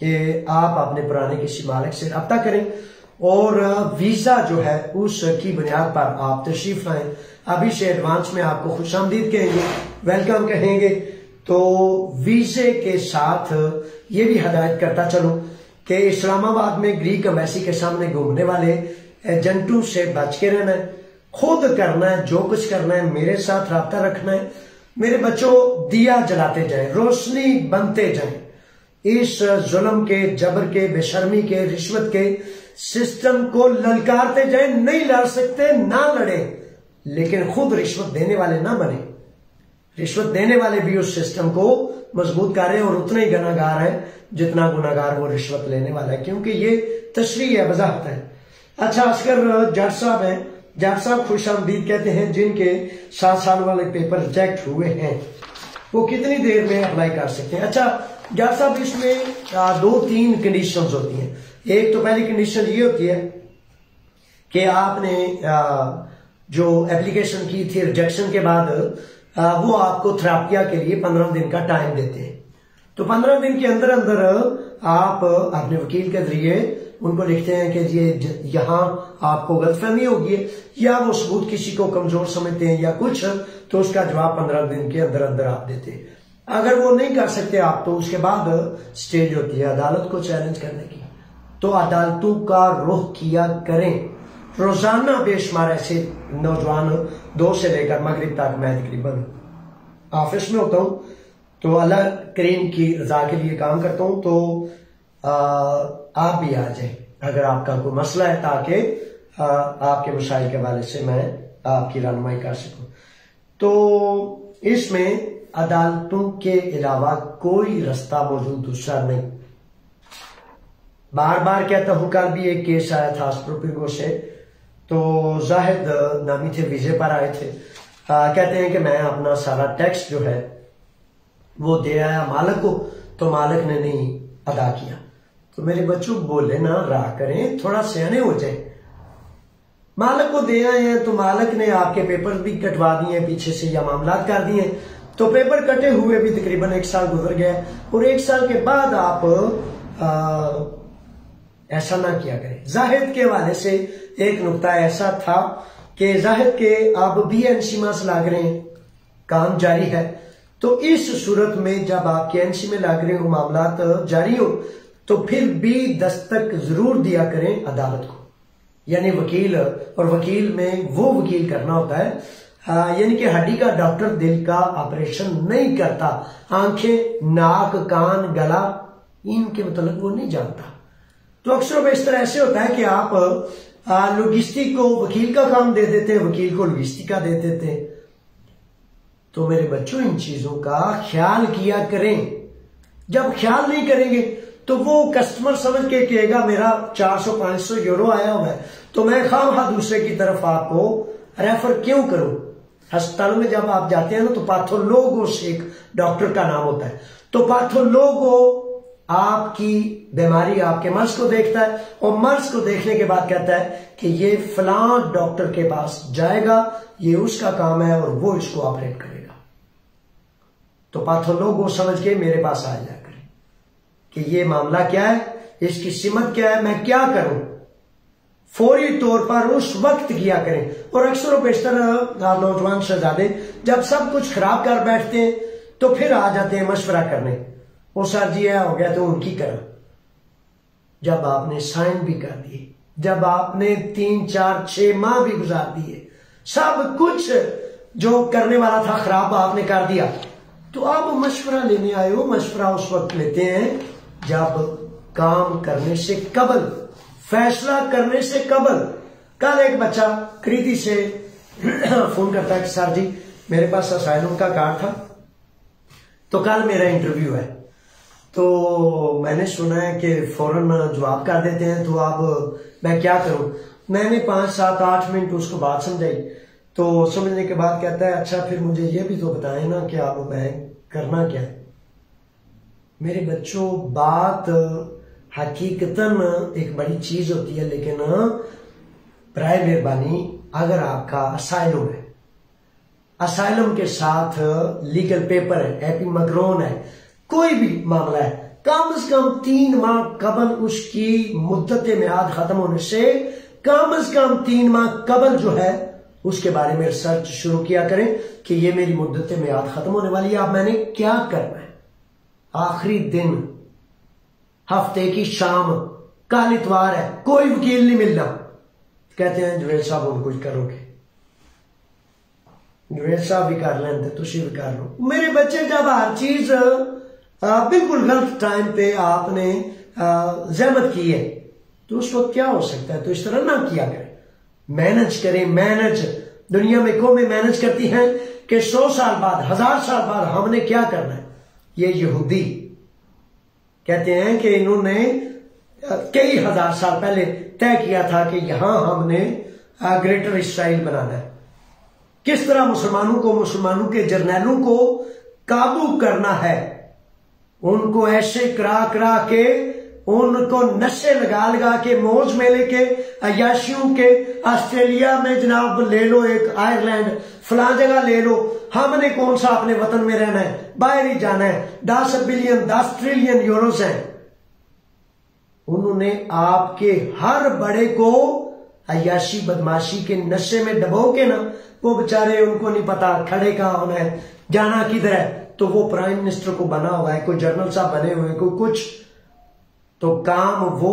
कि आप अपने पुराने किसी मालिक से रब्ता करें और वीजा जो है उसकी बुनियाद पर आप तशरीफ लाएं। अभी से एडवांस में आपको खुशामदीद कहेंगे, वेलकम कहेंगे। तो वीजे के साथ ये भी हदायत करता चलो कि इस्लामाबाद में ग्रीक एम्बेसी के सामने घूमने वाले एजेंटों से बच के रहना है, खुद करना है, जो कुछ करना है मेरे साथ रब्ता रखना है। मेरे बच्चों, दिया जलाते जाएं, रोशनी बनते जाएं, इस जुल्म के, जबर के, बेशर्मी के, रिश्वत के सिस्टम को ललकारते जाएं। नहीं लड़ सकते ना लड़े, लेकिन खुद रिश्वत देने वाले ना बने। रिश्वत देने वाले भी उस सिस्टम को मजबूत कर रहे हैं और उतने ही गुनाहगार है जितना गुनाहगार वो रिश्वत लेने वाला है, क्योंकि ये तशरीह है, वजाहत है। अच्छा, असगर जट साहब हैं, जट साहब खुशामदीद कहते हैं जिनके 7 साल वाले पेपर रिजेक्ट हुए हैं वो कितनी देर में अप्लाई कर सकते हैं। अच्छा जट साहब, इसमें 2-3 कंडीशंस होती हैं। एक तो पहली कंडीशन ये होती है कि आपने जो एप्लीकेशन की थी रिजेक्शन के बाद वो आपको थेरेपिया के लिए 15 दिन का टाइम देते हैं। तो 15 दिन के अंदर अंदर आप अपने वकील के जरिए उनको लिखते हैं कि ये यहाँ आपको गलतफहमी होगी या वो सबूत किसी को कमजोर समझते हैं या कुछ, तो उसका जवाब 15 दिन के अंदर अंदर आप देते हैं। अगर वो नहीं कर सकते आप, तो उसके बाद स्टेज होती है अदालत को चैलेंज करने की। तो अदालतों का रुख किया करें। रोजाना बेशुमार ऐसे नौजवान 2 से लेकर मगरिब तक मैं तकरीबन ऑफिस में होता हूं, तो अल्लाह करीम की रजा के लिए काम करता हूं। तो आप भी आ जाए अगर आपका कोई मसला है, ताकि आपके मसाइल के हवाले से मैं आपकी रहनुमाई कर सकूं। तो इसमें अदालतों के अलावा कोई रास्ता मौजूद दूसरा नहीं। बार बार कहता हूं, कल भी एक केस आया था स्प्रोपिंगो से, तो जाहिद नामी थे, वीजे पर आए थे। कहते हैं कि मैं अपना सारा टैक्स जो है वो दे आया मालिक को, तो मालिक ने नहीं अदा किया। तो मेरे बच्चों बोले ना रहा करें, थोड़ा सियाने हो जाए। मालिक को दे आए हैं तो मालिक ने आपके पेपर भी कटवा दिए पीछे से या मामला कर दिए, तो पेपर कटे हुए भी तकरीबन 1 साल गुजर गया और 1 साल के बाद आप ऐसा ना किया करें। जाहिद के हवाले से एक नुकता ऐसा था कि जाहिद के अब भी एनसी मास लाग रहे हैं, काम जारी है। तो इस सूरत में जब आपके एनसी में लाग रहे हो, मामला जारी हो, तो फिर भी दस्तक जरूर दिया करें अदालत को, यानी वकील। और वकील में वो वकील करना होता है, यानी कि हड्डी का डॉक्टर दिल का ऑपरेशन नहीं करता। आंखें, नाक, कान, गला, इनके मतलब वो नहीं जानता। तो अक्सर बेशतर ऐसे होता है कि आप लॉजिस्टिक को वकील का काम दे देते हैं, वकील को लॉजिस्टिक का दे देते हैं। तो मेरे बच्चों, इन चीजों का ख्याल किया करें। जब ख्याल नहीं करेंगे तो वो कस्टमर समझ के कहेगा मेरा 400-500 यूरो आया हुआ है, तो मैं खामखा दूसरे की तरफ आपको रेफर क्यों करूं। अस्पताल में जब आप जाते हैं ना, तो पैथोलॉगो से एक डॉक्टर का नाम होता है। तो पैथोलॉगो आपकी बीमारी, आपके मर्ज को देखता है और मर्ज को देखने के बाद कहता है कि ये फलां डॉक्टर के पास जाएगा, ये उसका काम है और वो इसको ऑपरेट करेगा। तो पैथोलॉगो समझ के मेरे पास आ जाया करें कि ये मामला क्या है, इसकी सिमत क्या है, मैं क्या करूं। फौरी तौर पर उस वक्त किया करें। और अक्सर बेशतर नौजवान शहजादे जब सब कुछ खराब कर बैठते हैं तो फिर आ जाते हैं मशवरा करने, वो सर जी हो गया तो उनकी करा। जब आपने साइन भी कर दिए, जब आपने 3-4-6 माह भी गुजार दिए, सब कुछ जो करने वाला था खराब आपने कर दिया, तो आप मशवरा लेने आए हो। मशवरा उस वक्त लेते हैं जब काम करने से कबल, फैसला करने से कबल। कल एक बच्चा कृति से फोन करता है कि सर जी मेरे पास असाइलम का कार्ड था, तो कल मेरा इंटरव्यू है। तो मैंने सुना है कि फौरन जवाब कर देते हैं, तो अब मैं क्या करूं। मैंने 5-7-8 मिनट उसको बात समझाई, तो समझने के बाद कहता है अच्छा फिर मुझे ये भी तो बताएं ना कि अब मैं करना क्या है। मेरे बच्चों, बात हकीकतन एक बड़ी चीज होती है, लेकिन बराए मेहरबानी अगर आपका असाइलम है, असाइलम के साथ लीगल पेपर है, एपीमग्रोन है, कोई भी मामला है, कम से कम 3 माह कबल उसकी मुद्दत मियाद खत्म होने से कम 3 माह कबल जो है उसके बारे में रिसर्च शुरू किया करें कि ये मेरी मुद्दत मियाद खत्म होने वाली है, अब मैंने क्या करना है। आखिरी दिन, हफ्ते की शाम, कल इतवार है, कोई वकील नहीं मिलना, कहते हैं जुवेल साहब हम कुछ करोगे। जुवेल साहब भी कर लें, तुसी भी कर लो। मेरे बच्चे, जब हर चीज बिल्कुल गलत टाइम पे आपने जहमत की है तो उस वक्त क्या हो सकता है, तो इस तरह ना किया करें। मैनेज करें, मैनेज। दुनिया में कौमें मैनेज करती हैं कि 100 साल बाद, 1000 साल बाद हमने क्या करना है। ये यहूदी कहते हैं कि इन्होंने कई हजार साल पहले तय किया था कि यहां हमने ग्रेटर इसराइल बनाना है। किस तरह मुसलमानों के जर्नैलों को काबू करना है, उनको ऐसे करा के, उनको नशे लगा के, मौज मेले के, अयाशियों के, ऑस्ट्रेलिया में जनाब ले लो, एक आयरलैंड, फलां जगह ले लो, हमने कौन सा अपने वतन में रहना है, बाहर ही जाना है। 10 बिलियन 10 ट्रिलियन यूरोस हैं। उन्होंने आपके हर बड़े को अयाशी बदमाशी के नशे में डबो के ना, वो बेचारे, उनको नहीं पता खड़े कहां होना है, जाना किधर है, तो वो प्राइम मिनिस्टर को बना हुआ है, कोई जनरल साहब बने हुए, कोई कुछ, तो काम वो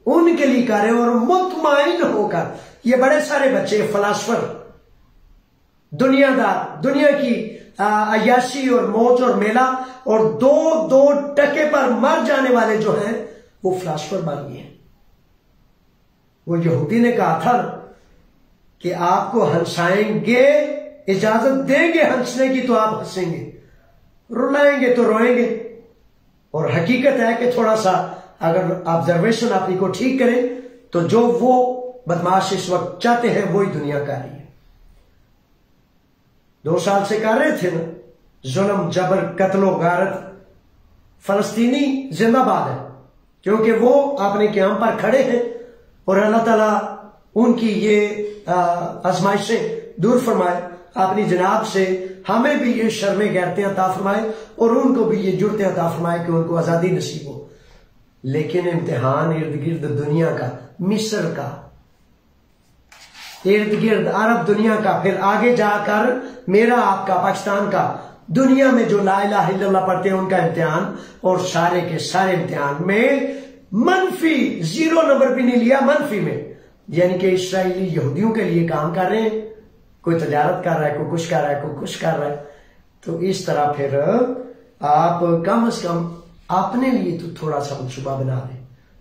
उनके लिए करे और मुतमईन होकर। ये बड़े सारे बच्चे फिलासफर, दुनियादार, दुनिया की अयाशी और मौज और मेला और 2 टके पर मर जाने वाले जो हैं वो फिलासफर बन गए। वो यहूदी ने कहा था कि आपको हंसाएंगे, इजाजत देंगे हंसने की तो आप हंसेंगे, रुलाएंगे तो रोएंगे। और हकीकत है कि थोड़ा सा अगर ऑब्जर्वेशन अपनी को ठीक करें तो जो वो बदमाश इस वक्त चाहते हैं वही दुनिया कर रही है। 2 साल से कर रहे थे ना, जुल्म, जबर, कत्लो गारत। फलस्तीनी जिंदाबाद है क्योंकि वो अपने क़याम पर खड़े हैं और अल्लाह ताला उनकी ये आजमाइशें दूर फरमाए अपनी जनाब से। हमें भी ये शर्में गैरतें अता फरमाए और उनको भी ये जुर्तें अता फरमाए कि उनको आजादी नसीब हो। लेकिन इम्तिहान इर्द गिर्द दुनिया का, मिस्र का, इर्द गिर्द अरब दुनिया का, फिर आगे जाकर मेरा आपका पाकिस्तान का, दुनिया में जो ला इलाहा इल्लल्लाह पढ़ते हैं उनका इम्तिहान। और सारे के सारे इम्तिहान में मनफी 0 नंबर भी नहीं लिया, मनफी में। यानी कि इस्राएली यहूदियों के लिए काम कर रहे हैं, कोई तजारत कर रहा है, कोई कुछ कर रहा है, कोई कुछ कर रहा है। तो इस तरह फिर आप कम से कम अपने लिए तो थोड़ा सा मनसूबा बना लें।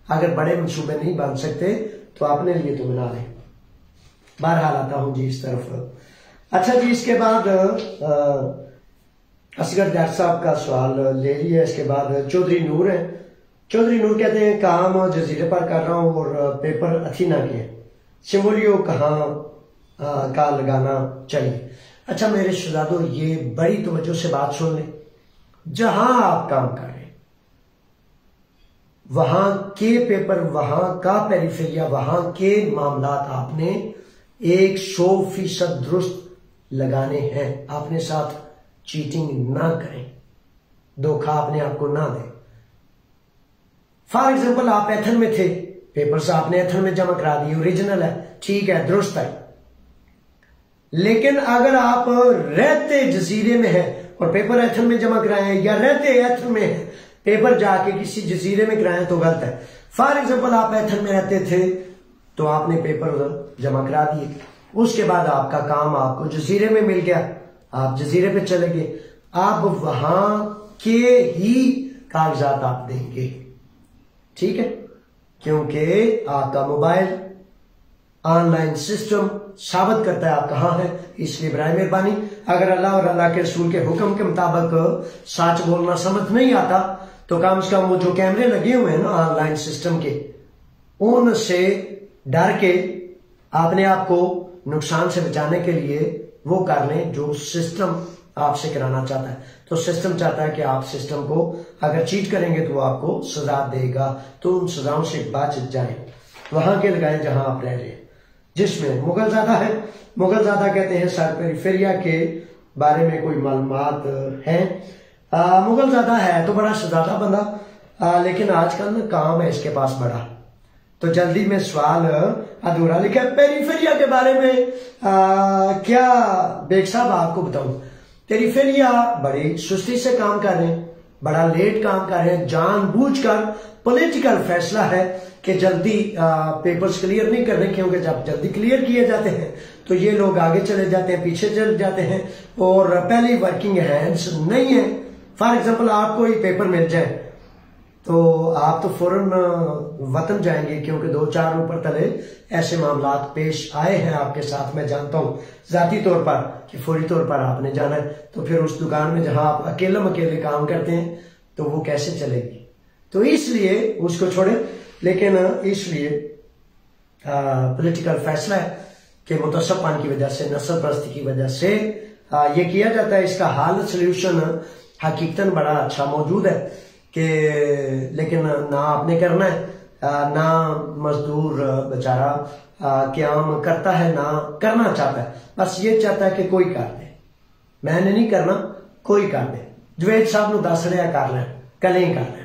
अगर बड़े मनसूबे नहीं बन सकते तो अपने लिए तो बना लें। बहरहाल आता हूं जी इस तरफ। अच्छा जी, इसके बाद असगर डर साहब का सवाल ले लिया। इसके बाद चौधरी नूर है। चौधरी नूर कहते हैं काम जजीरे पर कर रहा हूं और पेपर अथीना के, सिमोलियो कहाँ का लगाना चाहिए। अच्छा मेरे शहजादों, ये बड़ी तवज्जो से बात सुन लें। जहां आप काम कर रहे हैं वहां के पेपर, वहां का पेरिफेरिया, वहां के मामलात आपने 100% दुरुस्त लगाने हैं। अपने साथ चीटिंग ना करें, धोखा अपने आप को ना दें। फॉर एग्जाम्पल, आप एथन में थे, पेपर्स आपने एथन में जमा करा दिए, ओरिजिनल है, ठीक है, दुरुस्त है। लेकिन अगर आप रहते जजीरे में हैं और पेपर एथन में जमा कराए हैं, या रहते एथन में हैं पेपर जाके किसी जजीरे में कराए तो गलत है। फॉर एग्जाम्पल, आप एथन में रहते थे तो आपने पेपर जमा करा दिए, उसके बाद आपका काम आपको जजीरे में मिल गया, आप जजीरे पे चले गए, आप वहां के ही कागजात आप देंगे, ठीक है, क्योंकि आपका मोबाइल ऑनलाइन सिस्टम साबित करता है आप कहां हैं। इसलिए बराए मेहरबानी, अगर अल्लाह और अल्लाह के रसूल के हुक्म के मुताबिक सच बोलना समझ नहीं आता तो कम से कम वो जो कैमरे लगे हुए हैं ना ऑनलाइन सिस्टम के, उनसे डर के अपने आप को नुकसान से बचाने के लिए वो कर लें जो सिस्टम आपसे कराना चाहता है। तो सिस्टम चाहता है कि आप सिस्टम को अगर चीट करेंगे तो वो आपको सजा देगा, तो उन सजाओं से बच जाएं। वहां के लगाएं जहां आप रह रहे हैं। जिसमें मुगलजादा है, मुगलजादा कहते हैं सर पेरिफेरिया के बारे में कोई मालूमात है। मुगलजादा है तो बड़ा शहजादा बंदा, लेकिन आजकल ना काम है इसके पास बड़ा, तो जल्दी में सवाल अधूरा लिखा है। पेरीफेरिया के बारे में क्या बेग साहब आपको बताऊं, पेरीफेरिया बड़ी सुस्ती से काम कर रहे हैं, बड़ा लेट काम कर रहे हैं, जानबूझकर पॉलिटिकल फैसला है कि जल्दी पेपर्स क्लियर नहीं कर रहे, क्योंकि जब जल्दी क्लियर किए जाते हैं तो ये लोग आगे चले जाते हैं, पीछे चले जाते हैं और पहले वर्किंग हैंड्स नहीं है। फॉर एग्जांपल आपको ये पेपर मिल जाए तो आप तो फौरन वतन जाएंगे, क्योंकि 2-4 ऊपर तले ऐसे मामला पेश आए हैं आपके साथ। मैं जानता हूं जाती तौर पर कि फौरी तौर पर आपने जाना है, तो फिर उस दुकान में जहां आप अकेले काम करते हैं तो वो कैसे चलेगी, तो इसलिए उसको छोड़े। लेकिन इसलिए पॉलिटिकल फैसला है कि मुतसब्बन की वजह से, नस्ल परस्ती की वजह से ये किया जाता है। इसका हाल सोल्यूशन हकीकतन बड़ा अच्छा मौजूद है कि लेकिन ना आपने करना है, ना मजदूर बेचारा क्याम करता है, ना करना चाहता है, बस ये चाहता है कि कोई कर दे, मैंने नहीं करना, कोई कर दे, जवेद साहब ने दस रहा कर लें, कल ही कर लें।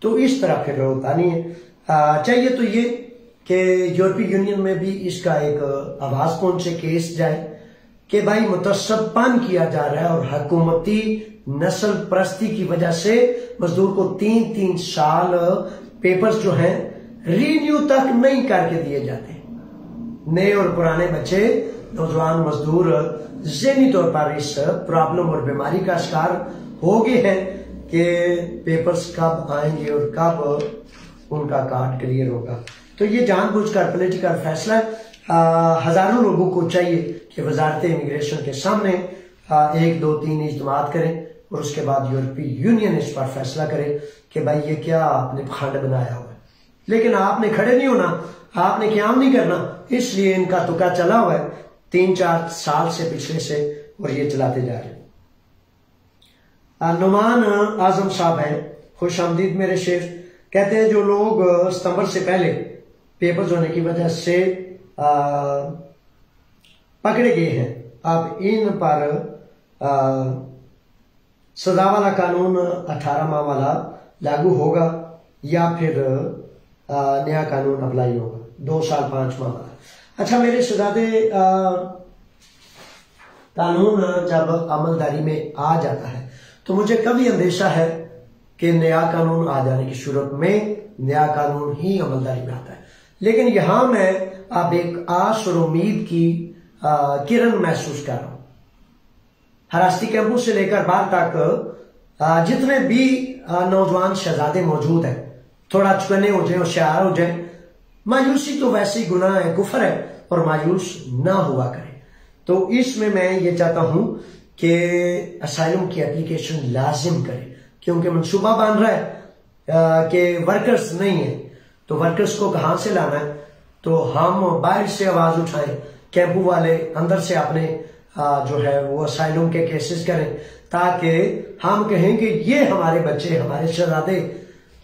तो इस तरह फिर होता नहीं है। चाहिए तो ये कि यूरोपीय यूनियन में भी इसका एक आवाज पहुंचे, केस जाए कि भाई मुतसब्बन किया जा रहा है और हुकूमती नस्ल परस्ती की वजह से मजदूर को 3-3 साल पेपर्स जो हैं रीन्यू तक नहीं करके दिए जाते। नए और पुराने बच्चे, नौजवान मजदूर ज़हनी तौर पर इस प्रॉब्लम और बीमारी का शिकार हो गए हैं कि पेपर्स कब आएंगे और कब उनका कार्ड क्लियर होगा। तो ये जानबूझकर पॉलिटिकल फैसला है। हजारों लोगों को चाहिए कि वजारत इमिग्रेशन के सामने 1-2-3 इज्तिमात करें और उसके बाद यूरोपीय यूनियन इस पर फैसला करे कि भाई ये क्या आपने खंड बनाया हुआ है। लेकिन आपने खड़े नहीं होना, आपने क्याम नहीं करना, इसलिए इनका तुका चला हुआ है 3-4 साल से, पिछले से, और ये चलाते जा रहे हैं। नुमान आजम साहब हैं, खुश आमदीद मेरे शेर। कहते हैं जो लोग सितंबर से पहले पेपर्स होने की वजह से पकड़े गए हैं, अब इन पर सजा वाला कानून 18 माह वाला लागू होगा या फिर नया कानून अप्लाई होगा 2 साल 5 माह वाला। अच्छा मेरे शहजादे, कानून जब अमलदारी में आ जाता है तो मुझे कभी अंदेशा है कि नया कानून आ जाने की सूरत में नया कानून ही अमलदारी में आता है। लेकिन यहां मैं अब एक आस और उम्मीद की किरण महसूस कर रहा हूं। हरास्ती कैंपों से लेकर बाहर तक जितने भी नौजवान शहजादे मौजूद हैं, थोड़ा चुकने हो जाए, होशियार हो जाए। मायूसी तो वैसे ही गुनाह है, कुफर है, और मायूस ना हुआ करें। तो इसमें मैं ये चाहता हूं कि असाइलम की एप्लीकेशन लाजिम करें, क्योंकि मनसूबा बन रहा है कि वर्कर्स नहीं है, तो वर्कर्स को कहां से लाना है। तो हम बाहर से आवाज उठाएं, कैंपू वाले अंदर से अपने जो है वो असाइलम के केसेस करें, ताकि हम कहें कि ये हमारे बच्चे, हमारे शहजादे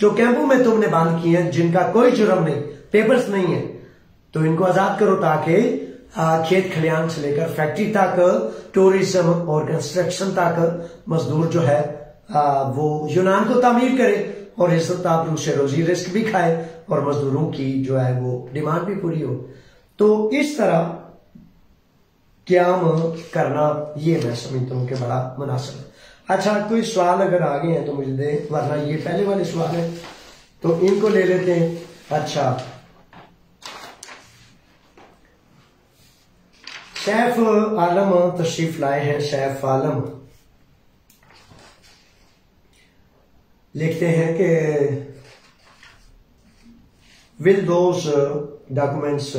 जो कैंपू में तुमने बंद किए हैं, जिनका कोई जुर्म नहीं, पेपर्स नहीं है, तो इनको आजाद करो, ताकि खेत खलियान से लेकर फैक्ट्री तक, टूरिज्म और कंस्ट्रक्शन तक मजदूर जो है वो यूनान को तामीर करे और इज्जत आबरू से रोजी रिस्क भी खाए और मजदूरों की जो है वो डिमांड भी पूरी हो। तो इस तरह क्याम करना ये मैं समझता हूं कि बड़ा मुनासिब है। अच्छा कोई सवाल अगर आ गए हैं तो मुझे दे, वरना ये पहले वाले सवाल है तो इनको ले लेते हैं। अच्छा सैफ आलम तशरीफ लाए हैं। सैफ आलम लिखते हैं कि will those documents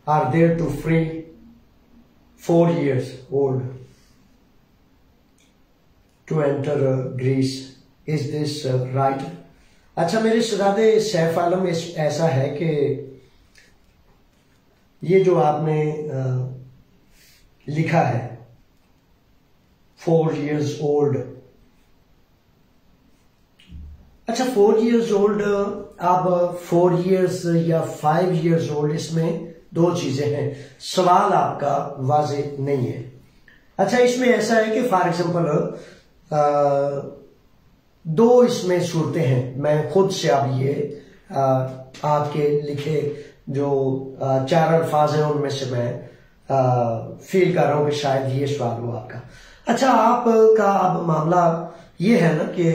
are there to free 4 years old to enter Greece. Is this right? अच्छा मेरे शहजादे सैफ आलम ऐसा है कि ये जो आपने लिखा है 4 years old, अच्छा 4 years old, अब 4 years या 5 years old, इसमें 2 चीजें हैं। सवाल आपका वाज़ेह नहीं है। अच्छा इसमें ऐसा है कि फॉर एग्जाम्पल दो इसमें सूरतें हैं। मैं खुद से अब ये आपके लिखे जो 4 अल्फाज हैं उनमें से मैं फील कर रहा हूं कि शायद ये सवाल हो आपका। अच्छा, आपका अब मामला ये है ना कि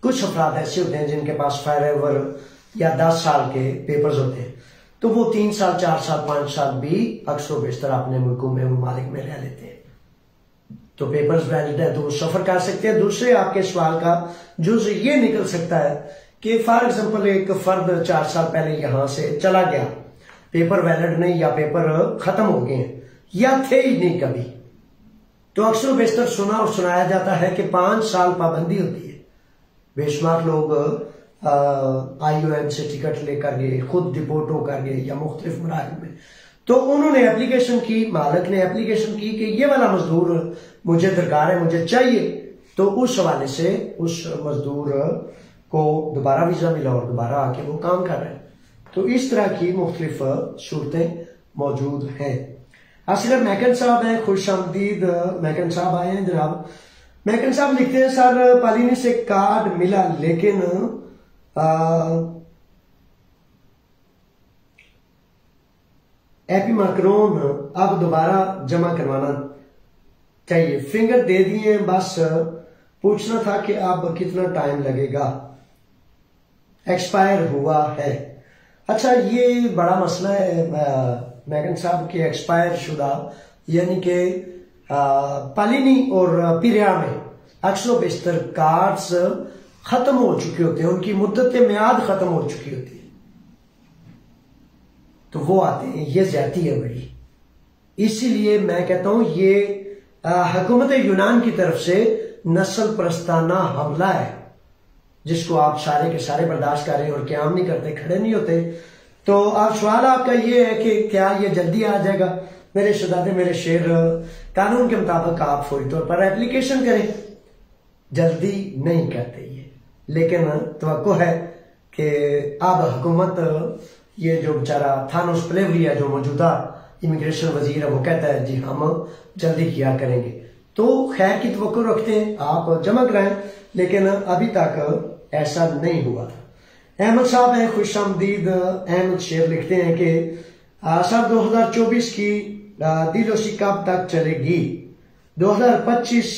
कुछ अफराद ऐसे होते हैं जिनके पास फॉर एवर या 10 साल के पेपर्स होते हैं, तो वो 3 साल 4 साल 5 साल भी अक्सर बेशतर अपने मुल्कों में ममालिक में रह लेते हैं, तो पेपर्स वैलिड है तो वो सफर कर सकते हैं। दूसरे आपके सवाल का जुज ये निकल सकता है कि फॉर एग्जाम्पल एक फर्द 4 साल पहले यहां से चला गया, पेपर वैलिड नहीं या पेपर खत्म हो गए हैं या थे ही नहीं कभी, तो अक्सर बेशतर सुना और सुनाया जाता है कि 5 साल पाबंदी होती है। बेशुमार लोग IOM से टिकट लेकर गए, खुद डिपोर्ट होकर गए या मुख्तलिफ मराहल में, तो उन्होंने एप्लीकेशन की, मालिक ने एप्लीकेशन की कि ये वाला मजदूर मुझे दरकार है, मुझे चाहिए, तो उस हवाले से उस मजदूर को दोबारा वीजा मिला और दोबारा आके वो काम कर रहे हैं। तो इस तरह की मुख्तलिफ सूरतें मौजूद हैं। असगर मैकन साहब हैं, खुश आमदीद मैकन साहब आए हैं जनाब। मैकन साहब लिखते हैं, सर पालिनी से कार्ड मिला लेकिन एपी मैक्रोन अब दोबारा जमा करवाना चाहिए, फिंगर दे दिए, बस पूछना था कि अब कितना टाइम लगेगा, एक्सपायर हुआ है। अच्छा, ये बड़ा मसला है मैगन साहब के एक्सपायर शुदा, यानी कि पालिनी और पिरिया में अक्सर बेशतर कार्ड्स खत्म हो चुके होते हैं, उनकी मुद्दत म्याद खत्म हो चुकी होती है, तो वो आते हैं। ये ज्यादती है बड़ी, इसीलिए मैं कहता हूं ये हुकूमत यूनान की तरफ से नस्ल परस्ताना हमला है, जिसको आप सारे के सारे बर्दाश्त कर रहे हैं और क्याम नहीं करते, खड़े नहीं होते। तो अब सवाल आपका ये है कि क्या ये जल्दी आ जाएगा? मेरे शहजादे, मेरे शेर, कानून के मुताबिक आप फौरी तौर पर एप्लीकेशन करें, जल्दी नहीं करते ये, लेकिन तवक्को है कि अब हुकूमत, ये जो बेचारा थानोस प्लेवरी जो मौजूदा इमिग्रेशन वजीर है, वो कहता है जी हम जल्दी किया करेंगे, तो खैर की तवक्को रखते हैं, आप जमा कराएं, लेकिन अभी तक ऐसा नहीं हुआ। अहमद साहब हैं, खुश आमदीद। अहमद शेर लिखते हैं कि सर 2024 की दिलोसी कब तक चलेगी? 2025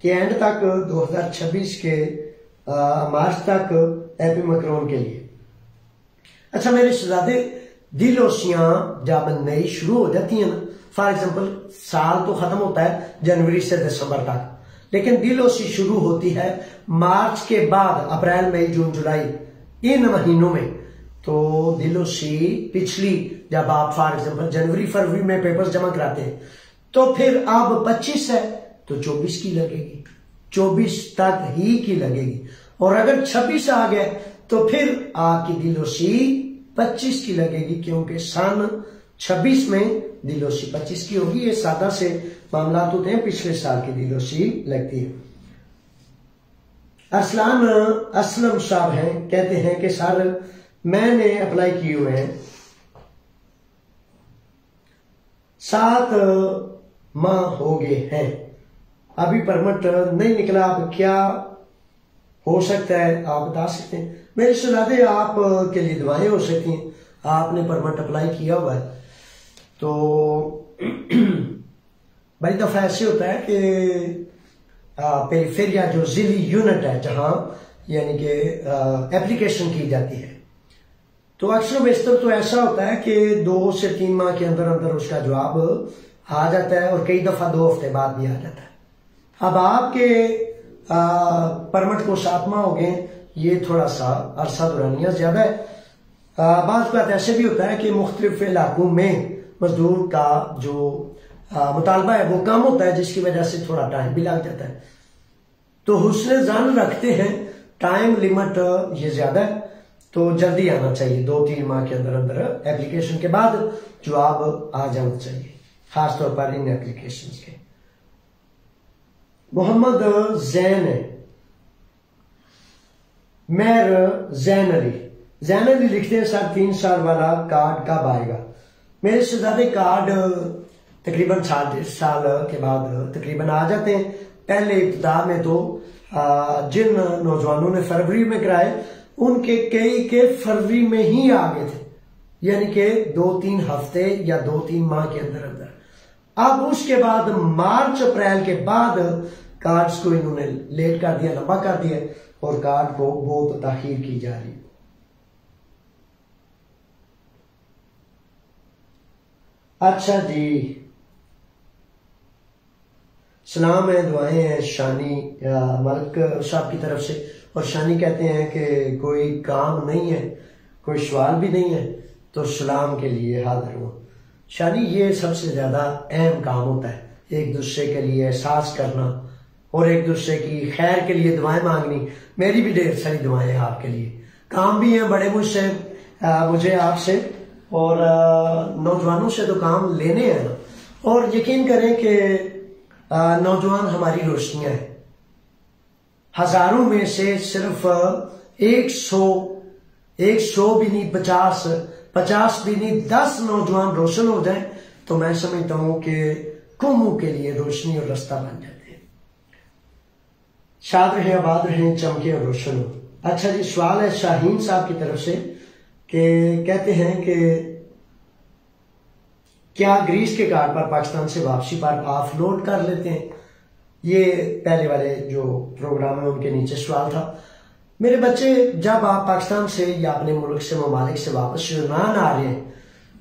के एंड तक, 2026 के मार्च तक एपी मैक्रोन के लिए। अच्छा मेरे शहजादे, दिलोसियां जब नई शुरू हो जाती हैं ना, फॉर एग्जाम्पल साल तो खत्म होता है जनवरी से दिसंबर तक, लेकिन दिलोसी शुरू होती है मार्च के बाद, अप्रैल मई जून जुलाई इन महीनों में। तो दिलोसी पिछली, जब आप फॉर एग्जाम्पल जनवरी फरवरी में पेपर्स जमा कराते हैं, तो फिर अब 25 है तो 24 की लगेगी, 24 तक ही की लगेगी, और अगर 26 आ गए तो फिर आपकी दिलोसी 25 की लगेगी, क्योंकि सन 26 में दिलोसी 25 की होगी। ये सादा से मामला होते हैं, पिछले साल की दिलोसी लगती है। अरसलान असलम साहब हैं, कहते हैं कि सर मैंने अप्लाई किए हुए हैं, 7 माह हो गए हैं, अभी परमिट नहीं निकला, अब क्या हो सकता है आप बता सकते हैं? मेरे शहजादे, आप के लिए दुआएं हो सकती हैं, आपने परमिट अप्लाई किया हुआ है। तो बड़ी दफा ऐसे होता है कि पेरिफेरिया जो जिली यूनिट है, जहां यानी कि एप्लीकेशन की जाती है, तो अक्सर बेशतर तो ऐसा होता है कि 2 से 3 माह के अंदर अंदर उसका जवाब आ जाता है, और कई दफा 2 हफ्ते बाद भी आ जाता है। अब आपके परमिट को 7 माह हो गए, ये थोड़ा सा अरसा दुरानिया ज्यादा है। बात बात ऐसे भी होता है कि मुख्तलिफ इलाकों में मजदूर का जो मुतालबा है वो कम होता है, जिसकी वजह से थोड़ा टाइम भी लग जाता है। तो हुस्न जान रखते हैं, टाइम लिमिट ये ज्यादा है, तो जल्दी आना चाहिए, 2-3 माह के अंदर अंदर एप्लीकेशन के बाद जवाब आ जाना चाहिए, खासतौर पर इन एप्लीकेशन के। मोहम्मद जैन है, मैर जैन अली लिखते हैं, सर 3 साल वाला कार्ड कब आएगा? मेरे शहजादे, कार्ड तकरीबन 1.5 साल के बाद तकरीबन आ जाते हैं, पहले इब्तिदा में तो जिन नौजवानों ने फरवरी में कराए उनके कई के फरवरी में ही आ गए थे, यानी कि 2-3 हफ्ते या 2-3 माह के अंदर अंदर। अब उसके बाद मार्च अप्रैल के बाद कार्ड्स को इन्होंने लेट कर दिया, लंबा कर दिया, और कार्ड को बहुत ताखीर की जा रही है। अच्छा जी, सलाम है, दुआएं हैं शानी मलिक साहब की तरफ से। और शानी कहते हैं कि कोई काम नहीं है, कोई सवाल भी नहीं है, तो सलाम के लिए हाजिर हूं। शानी, ये सबसे ज्यादा अहम काम होता है, एक दूसरे के लिए एहसास करना और एक दूसरे की खैर के लिए दुआएं मांगनी। मेरी भी ढेर सारी दुआएं हैं आपके लिए, काम भी हैं बड़े मुझसे, मुझे आपसे और नौजवानों से तो काम लेने हैं ना। और यकीन करें कि नौजवान हमारी रोशनियां हैं। हजारों में से सिर्फ 100 भी नहीं, 50 भी नहीं, 10 नौजवान रोशन हो जाएं तो मैं समझता हूं कि कौमों के लिए रोशनी और रास्ता बन जाते हैं। शाद रहे, आबाद रहे, चमके और रोशन हो। अच्छा जी, सवाल है शाहीन साहब की तरफ से कि कहते हैं कि क्या ग्रीस के कार्ड पर पाकिस्तान से वापसी पर ऑफलोड कर लेते हैं? ये पहले वाले जो प्रोग्राम है उनके नीचे सवाल था। मेरे बच्चे, जब आप पाकिस्तान से या अपने मुल्क से, ममालिक से वापस यूनान आ रहे हैं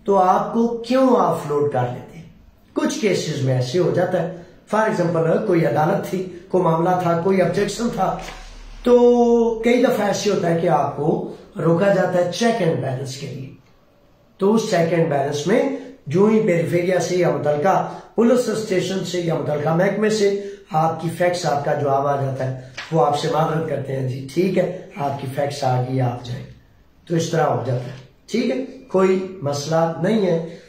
तो आपको क्यों ऑफलोड कर लेते हैं? कुछ केसेस में ऐसे हो जाता है, फॉर एग्जाम्पल कोई अदालत थी, कोई मामला था, कोई ऑब्जेक्शन था, तो कई दफा ऐसे होता है कि आपको रोका जाता है चेक एंड बैलेंस के लिए। तो उस चेक एंड बैलेंस में जो ही पेरिफेरिया से या मुतलका पुलिस स्टेशन से या मुतलका महकमे से आपकी फैक्स, आपका जवाब आ जाता है, वो आपसे माजरत करते हैं, जी ठीक है आपकी फैक्स आ गई, आप जाए। तो इस तरह हो जाता है, ठीक है, कोई मसला नहीं है।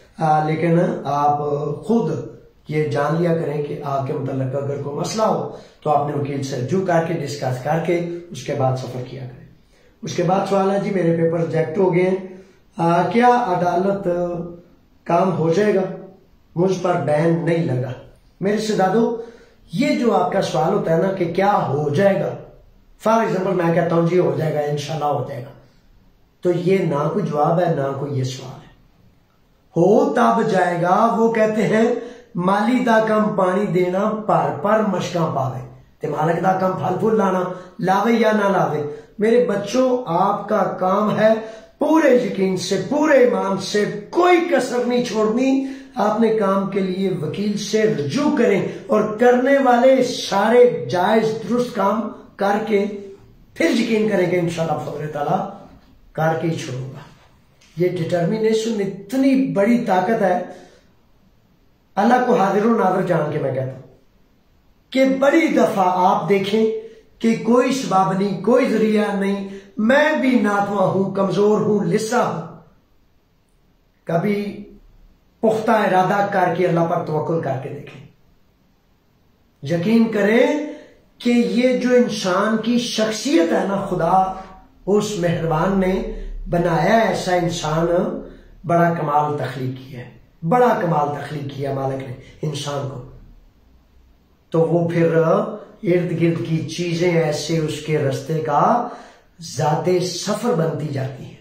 लेकिन आप खुद ये जान लिया करें कि आपके मुतल्लिक अगर कोई मसला हो तो आपने वकील से रजू करके, डिस्कस करके उसके बाद सफर किया करें। उसके बाद सवाल है जी, मेरे पेपर रिजेक्ट हो गए हैं, क्या अदालत काम हो जाएगा? मुझ पर बैन नहीं लगा। मेरे से दादो, ये जो आपका सवाल होता है ना कि क्या हो जाएगा, फॉर एग्जाम्पल मैं कहता हूं जी हो जाएगा, इंशाल्लाह हो जाएगा, तो ये ना कोई जवाब है ना कोई ये सवाल है। हो तब जाएगा, वो कहते हैं माली दा कम पानी देना, पर मशका पावे, ते मालिक दा कम फल फूल लाना, लावे या ना लावे। मेरे बच्चों, आपका काम है पूरे यकीन से, पूरे ईमान से, कोई कसर नहीं छोड़नी। आपने काम के लिए वकील से रजू करें और करने वाले सारे जायज दुरुस्त काम करके फिर यकीन करेंगे इंशाल्लाह फजल ताला करके ही छोड़ूंगा। ये डिटर्मिनेशन इतनी बड़ी ताकत है, अल्लाह को हाजिर नाज़िर जान के मैं कहता हूं कि बड़ी दफा आप देखें कि कोई सबब नहीं, कोई जरिया नहीं, मैं भी नातवा हूं, कमजोर हूं, लिस्सा हूं, कभी पुख्ता इरादा करके अल्लाह पर तवक्कुल करके देखें। यकीन करें कि ये जो इंसान की शख्सियत है ना, खुदा उस मेहरबान ने बनाया ऐसा इंसान, बड़ा कमाल तख्लीक किया है, बड़ा कमाल तख्लीक किया मालिक ने इंसान को। तो वो फिर इर्द गिर्द की चीजें ऐसे उसके रास्ते का ज्यादा सफर बनती जाती है।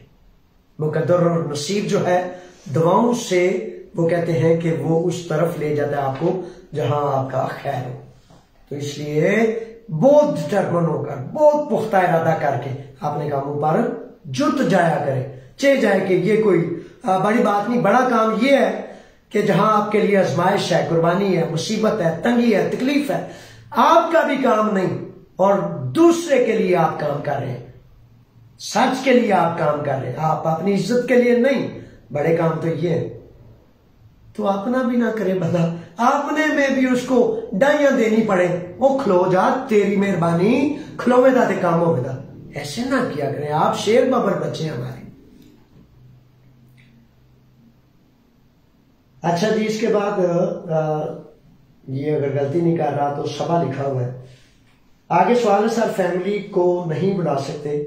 मुकद्दर और नसीब जो है दुआओं से, वो कहते हैं कि वो उस तरफ ले जाता है आपको जहां आपका खैर हो। तो इसलिए बहुत डिटरमिन होकर, बहुत पुख्ता इरादा करके अपने कामों पर जुट जाया करे, चे जाए कि ये कोई बड़ी बात नहीं। बड़ा काम ये है कि जहां आपके लिए आजमाइश है, कुर्बानी है, मुसीबत है, तंगी है, तकलीफ है, आपका भी काम नहीं और दूसरे के लिए आप काम कर रहे हैं, सच के लिए आप काम कर रहे हैं, आप अपनी इज्जत के लिए नहीं। बड़े काम तो ये है। तो अपना भी ना करे बंदा, अपने में भी उसको डाइयां देनी पड़े, वो खलो जा, तेरी मेहरबानी, खलोवेदा ते काम होवेदा। ऐसे ना किया करें, आप शेर बबर बच्चे हमारे। अच्छा जी, इसके बाद ये अगर गलती नहीं कर रहा तो सबा लिखा हुआ है। आगे सवाल है, सर फैमिली को नहीं बुला सकते,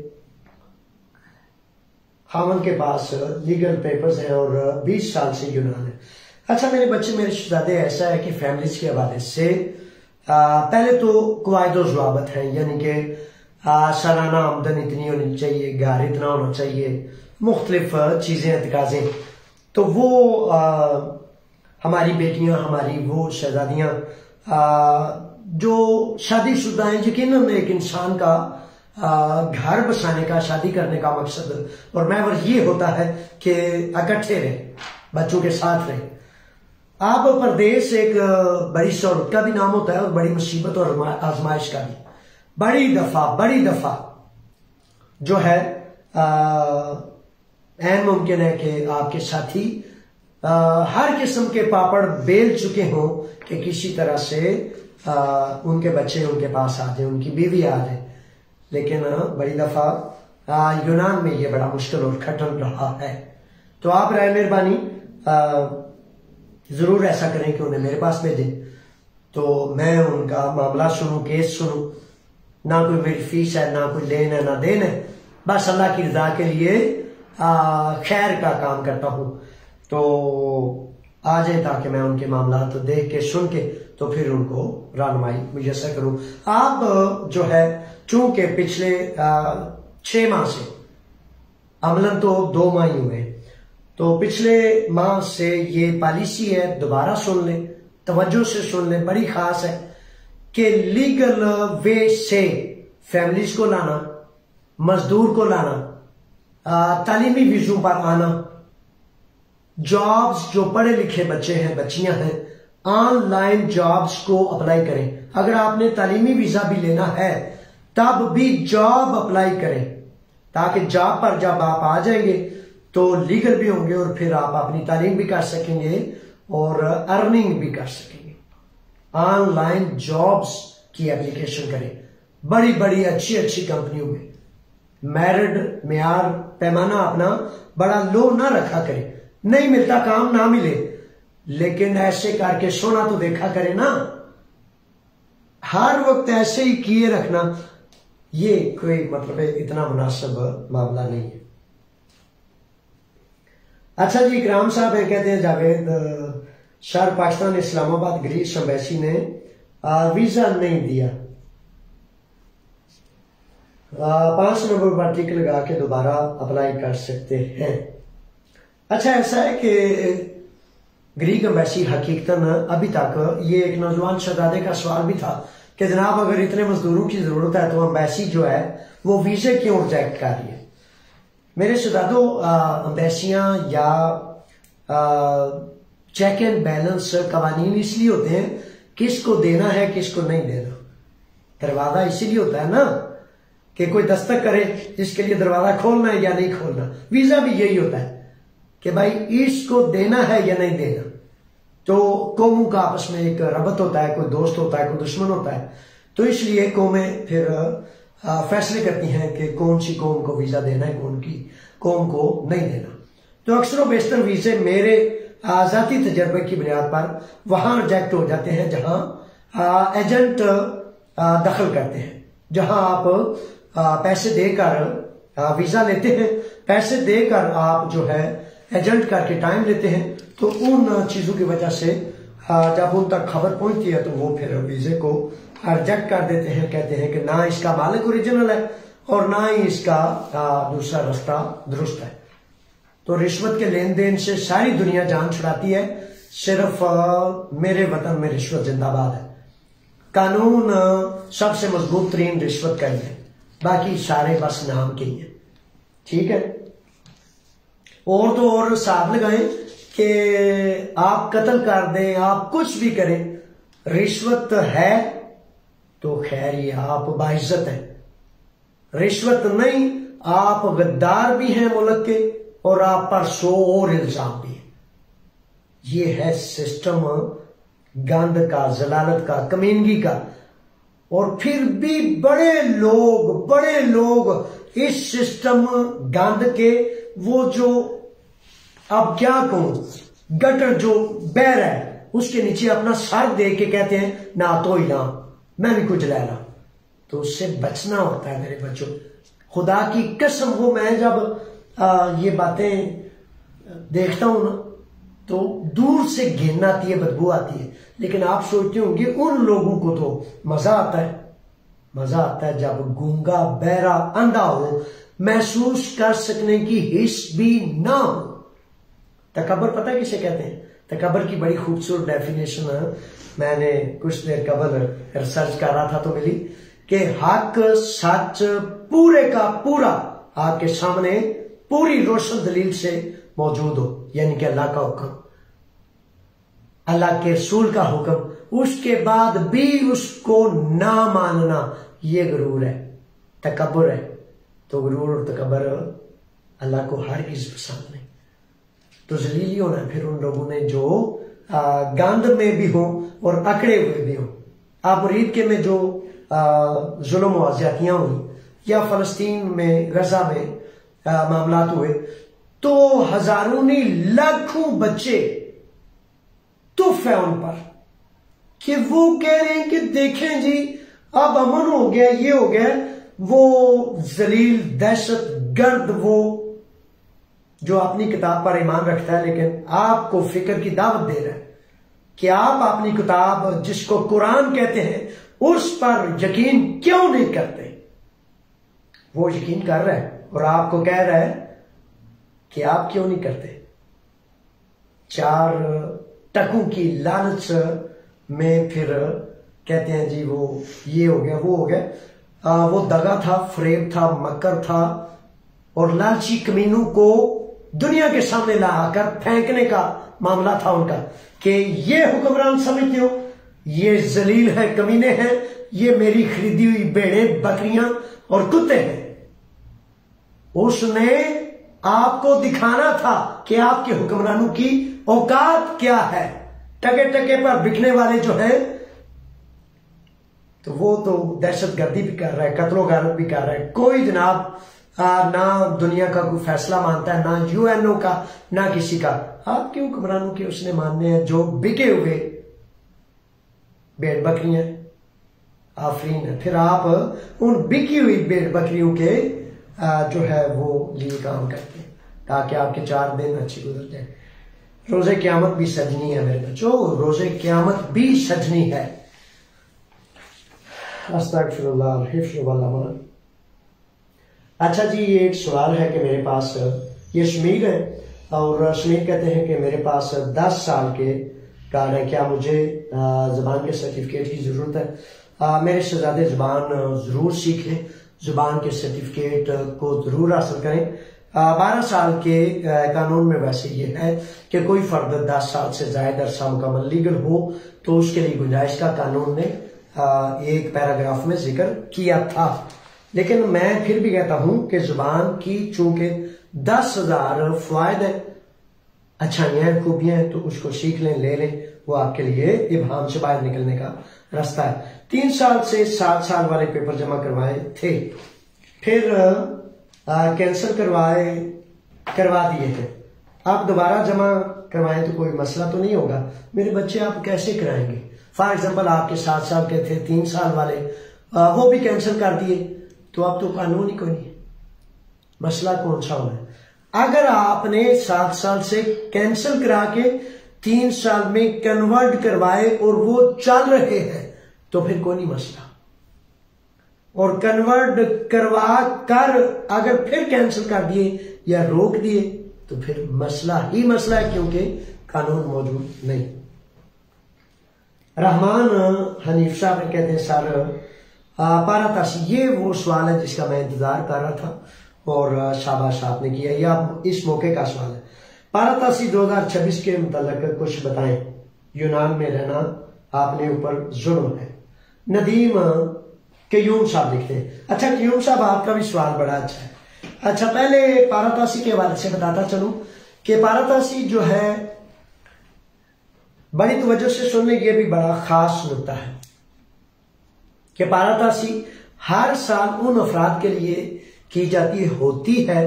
खामन के पास लीगल पेपर्स हैं और 20 साल से यूनान है। अच्छा मेरे बच्चे, मेरे शहजादे, ऐसा है कि फैमिलीज के हवाले से पहले तो कवायद और ज़वाबित हैं, यानी कि सालाना आमदन इतनी होनी चाहिए, घर इतना होना चाहिए, मुख्तलिफ चीज़ें तकाज़े। तो वो हमारी बेटियां, हमारी वो शहजादियां जो शादीशुदा हैं, यकीनन एक इंसान का घर बसाने का, शादी करने का मकसद और महवर ये होता है कि इकट्ठे रहे, बच्चों के साथ रहे। अब परदेश एक बड़ी सहूलत का भी नाम होता है और बड़ी मुसीबत और आजमाइश का भी। बड़ी दफा जो है ऐन मुमकिन है कि आपके साथी हर किस्म के पापड़ बेल चुके हों कि किसी तरह से उनके बच्चे उनके पास आ जाए, उनकी बीवी आ जाए। लेकिन बड़ी दफा यूनान में ये बड़ा मुश्किल और कठिन रहा है। तो आप राय मेहरबानी जरूर ऐसा करें कि उन्हें मेरे पास भेजें, तो मैं उनका मामला सुनूं, केस सुनूं। ना कोई मेरी फीस है, ना कोई लेन है, ना देन है, बस अल्लाह की रजा के लिए खैर का काम करता हूं। तो आ जाए ताकि मैं उनके मामला तो देख के, सुन के, तो फिर उनको रहनुमाई मुयस्सर करूं। आप जो है, चूंकि पिछले 6 माह से, अमलन तो 2 माह ही हुए, तो पिछले माह से ये पॉलिसी है, दोबारा सुन लें, तवज्जो से सुन लें, बड़ी खास है कि लीगल वे से फैमिलीज को लाना, मजदूर को लाना, तालीमी वीजों पर आना, जॉब्स, जो पढ़े लिखे बच्चे हैं, बच्चियां हैं, ऑनलाइन जॉब्स को अप्लाई करें। अगर आपने तालीमी वीजा भी लेना है तब भी जॉब अप्लाई करें, ताकि जॉब पर जब आप आ जाएंगे तो लीगल भी होंगे और फिर आप अपनी तालीम भी कर सकेंगे और अर्निंग भी कर सकेंगे। ऑनलाइन जॉब्स की एप्लीकेशन करें, बड़ी बड़ी अच्छी कंपनियों में। मेरिट मेयार पैमाना अपना बड़ा लो ना रखा करें, नहीं मिलता काम ना मिले, लेकिन ऐसे करके सोना तो देखा करे ना। हर वक्त ऐसे ही किए रखना, ये कोई मतलब इतना मुनासिब मामला नहीं है। अच्छा जी, इकराम साहब है, कहते हैं जावेद शहर पाकिस्तान इस्लामाबाद ग्रीस एम्बेसी ने वीजा नहीं दिया, 5 नंबर पर टिक लगा के दोबारा अप्लाई कर सकते हैं। अच्छा, ऐसा है कि ग्रीक एम्बेसी हकीकतन अभी तक, ये एक नौजवान शहजादे का सवाल भी था कि जनाब अगर इतने मजदूरों की जरूरत है तो एम्बेसी जो है वो वीजे क्यों रिजेक्ट कर रही है। मेरे शहजादों, एम्बेसियां या चेक एंड बैलेंस कवानीन इसलिए होते हैं किसको देना है किसको नहीं देना। दरवाजा इसीलिए होता है ना कि कोई दस्तक करे जिसके लिए दरवाजा खोलना है या नहीं खोलना। वीजा भी यही होता है कि भाई इसको देना है या नहीं देना। तो कौमों का आपस में एक रबत होता है, कोई दोस्त होता है, कोई दुश्मन होता है। तो इसलिए कौमें फिर फैसले करती हैं कि कौन सी कौम को वीजा देना है, कौन की कौम को नहीं देना। तो अक्सर बेशतर वीजे मेरे जाती तजर्बे की बुनियाद पर वहां रिजेक्ट हो जाते हैं जहां एजेंट दखल करते हैं, जहां आप पैसे देकर वीजा लेते हैं, पैसे देकर आप जो है एजेंट करके टाइम लेते हैं। तो उन चीजों की वजह से जब उन तक खबर पहुंचती है तो वो फिर वीजे को रिजेक्ट कर देते हैं, कहते हैं कि ना इसका मालिक ओरिजिनल है और ना ही इसका दूसरा रास्ता दुरुस्त है। तो रिश्वत के लेन देन से सारी दुनिया जान छुड़ाती है, सिर्फ मेरे वतन में रिश्वत जिंदाबाद है। कानून सबसे मजबूत तरीन रिश्वत का ही है, बाकी सारे बस नाम के ही है। ठीक है, और तो और हिसाब लगाएं कि आप कत्ल कर दें, आप कुछ भी करें, रिश्वत है तो खैर ये आप बाइज्जत हैं। रिश्वत नहीं, आप गद्दार भी हैं मुल्क के और आप पर 100 और इल्जाम भी है। ये है सिस्टम गंद का, जलालत का, कमीनगी का। और फिर भी बड़े लोग इस सिस्टम गंद के, वो जो अब क्या कहूं, गटर जो बह रहा है उसके नीचे अपना सर दे के कहते हैं ना तो ही ना, मैं भी कुछ ले रहा। तो उससे बचना होता है मेरे बच्चों, खुदा की कसम हो। मैं जब ये बातें देखता हूं ना तो दूर से घिन आती है, बदबू आती है। लेकिन आप सोचते होंगे उन लोगों को तो मजा आता है। मजा आता है जब गूंगा, बहरा, अंधा हो, महसूस कर सकने की हिस्स भी ना हो। तकब्बर पता है किसे कहते हैं? तकब्बर की बड़ी खूबसूरत डेफिनेशन मैंने कुछ देर कबल रिसर्च कर रहा था तो मिली कि हक सच पूरे का पूरा आपके सामने पूरी रोशन दलील से मौजूद हो, यानी कि अल्लाह का हुक्म, अल्लाह के रसूल का हुक्म, उसके बाद भी उसको ना मानना, ये गुरूर है, तकब्बुर है। तो गुरूर और तकब्बुर अल्लाह को हरगिज़ पसंद नहीं। तो जलीली होना है फिर उन लोगों ने जो गंद में भी हो और अकड़े हुए भी हो। आप मुरीद के में जो जुल्म और ज्यादतियां हुई, या फलस्तीन में गजा में मामलात हुए, तो हजारों नहीं लाखों बच्चे तुफ है उन पर कि वो कह रहे हैं कि देखें जी अब अमन हो गया, ये हो गया। वो जलील दहशत गर्द वो जो अपनी किताब पर ईमान रखता है लेकिन आपको फिक्र की दावत दे रहा है कि आप अपनी किताब जिसको कुरान कहते हैं उस पर यकीन क्यों नहीं करते। वो यकीन कर रहा है और आपको कह रहा है कि आप क्यों नहीं करते। 4 टकों की लालच में फिर कहते हैं जी वो ये हो गया, वो हो गया। वो दगा था, फरेब था, मकर था और लालची कमीनों को दुनिया के सामने लाकर फेंकने का मामला था उनका कि ये हुक्मरान समझते हो, ये जलील है, कमीने हैं, ये मेरी खरीदी हुई भेड़े, बकरियां और कुत्ते हैं। उसने आपको दिखाना था कि आपके हुक्मरानों की औकात क्या है। टके टके पर बिकने वाले जो हैं, तो वो तो दहशतगर्दी भी कर रहा है, कत्लो गारत भी कर रहा है। कोई जनाब ना दुनिया का कोई फैसला मानता है, ना यूएनओ का, ना किसी का। आपके हुक्मरानों के उसने मानने हैं जो बिके हुए भेड़ बकरियां आफरीन है। फिर आप उन बिकी हुई भेड़ बकरियों के जो है वो लिए काम करते हैं ताकि आपके 4 दिन अच्छे गुजर जाए। रोजे क़यामत भी सजनी है मेरे बच्चों, रोजे क़यामत भी सजनी है। अस्तगफिरुल्लाह हिफ्ज़। अच्छा जी, ये एक सवाल है कि मेरे पास, ये शमीर है और शमीर कहते हैं कि मेरे पास 10 साल के कार्ड है, क्या मुझे ज़बान के सर्टिफिकेट की ज़रूरत है? मेरे शहजादे ज़बान ज़रूर सीखें, ज़ुबान के सर्टिफिकेट को ज़रूर हासिल करें। 12 साल के कानून में वैसे ये है कि कोई फर्द 10 साल से ज़्यादा अरसा मुकम्मल लीगल हो तो उसके लिए गुंजाइश का कानून ने एक पैराग्राफ में जिक्र किया था। लेकिन मैं फिर भी कहता हूं कि जुबान की चूंकि 10,000 फायदे हैं, अच्छाइयां हैं, खूबियां हैं, तो उसको सीख लें, ले लें। वो आपके लिए इब्हाम से बाहर निकलने का रास्ता है। 3 साल से 7 साल वाले पेपर जमा करवाए थे, फिर कैंसिल करवा दिए थे। आप दोबारा जमा करवाएं तो कोई मसला तो नहीं होगा। मेरे बच्चे आप कैसे कराएंगे? फॉर एग्जाम्पल आपके 7 साल के थे, 3 साल वाले वो भी कैंसिल कर दिए, तो अब तो कानून ही कोई नहीं, मसला कौन सा होना है। अगर आपने 7 साल से कैंसिल करा के 3 साल में कन्वर्ट करवाए और वो चल रहे हैं तो फिर कोई नहीं मसला। और कन्वर्ट करवा कर अगर फिर कैंसिल कर दिए या रोक दिए तो फिर मसला ही मसला है, क्योंकि कानून मौजूद नहीं। रहमान हनीफ साहब कहते हैं सर पारातासी, ये वो सवाल है जिसका मैं इंतजार कर रहा था और शाबाश आपने किया। ये आप इस मौके का सवाल है। पारातासी 2026 के मुताल्लिक कुछ बताएं। यूनान में रहना आपने ऊपर जुर्म है। नदीम क्यूम साहब लिखते हैं। अच्छा क्यूम साहब, आपका भी सवाल बड़ा अच्छा है। अच्छा, पहले पारातासी के हवाले से बताता चलूं कि पारातासी जो है बड़ी तवज्जो से सुनने, ये भी बड़ा खास नुक्ता है कि पारातासी हर साल उन अफराद के लिए की जाती होती है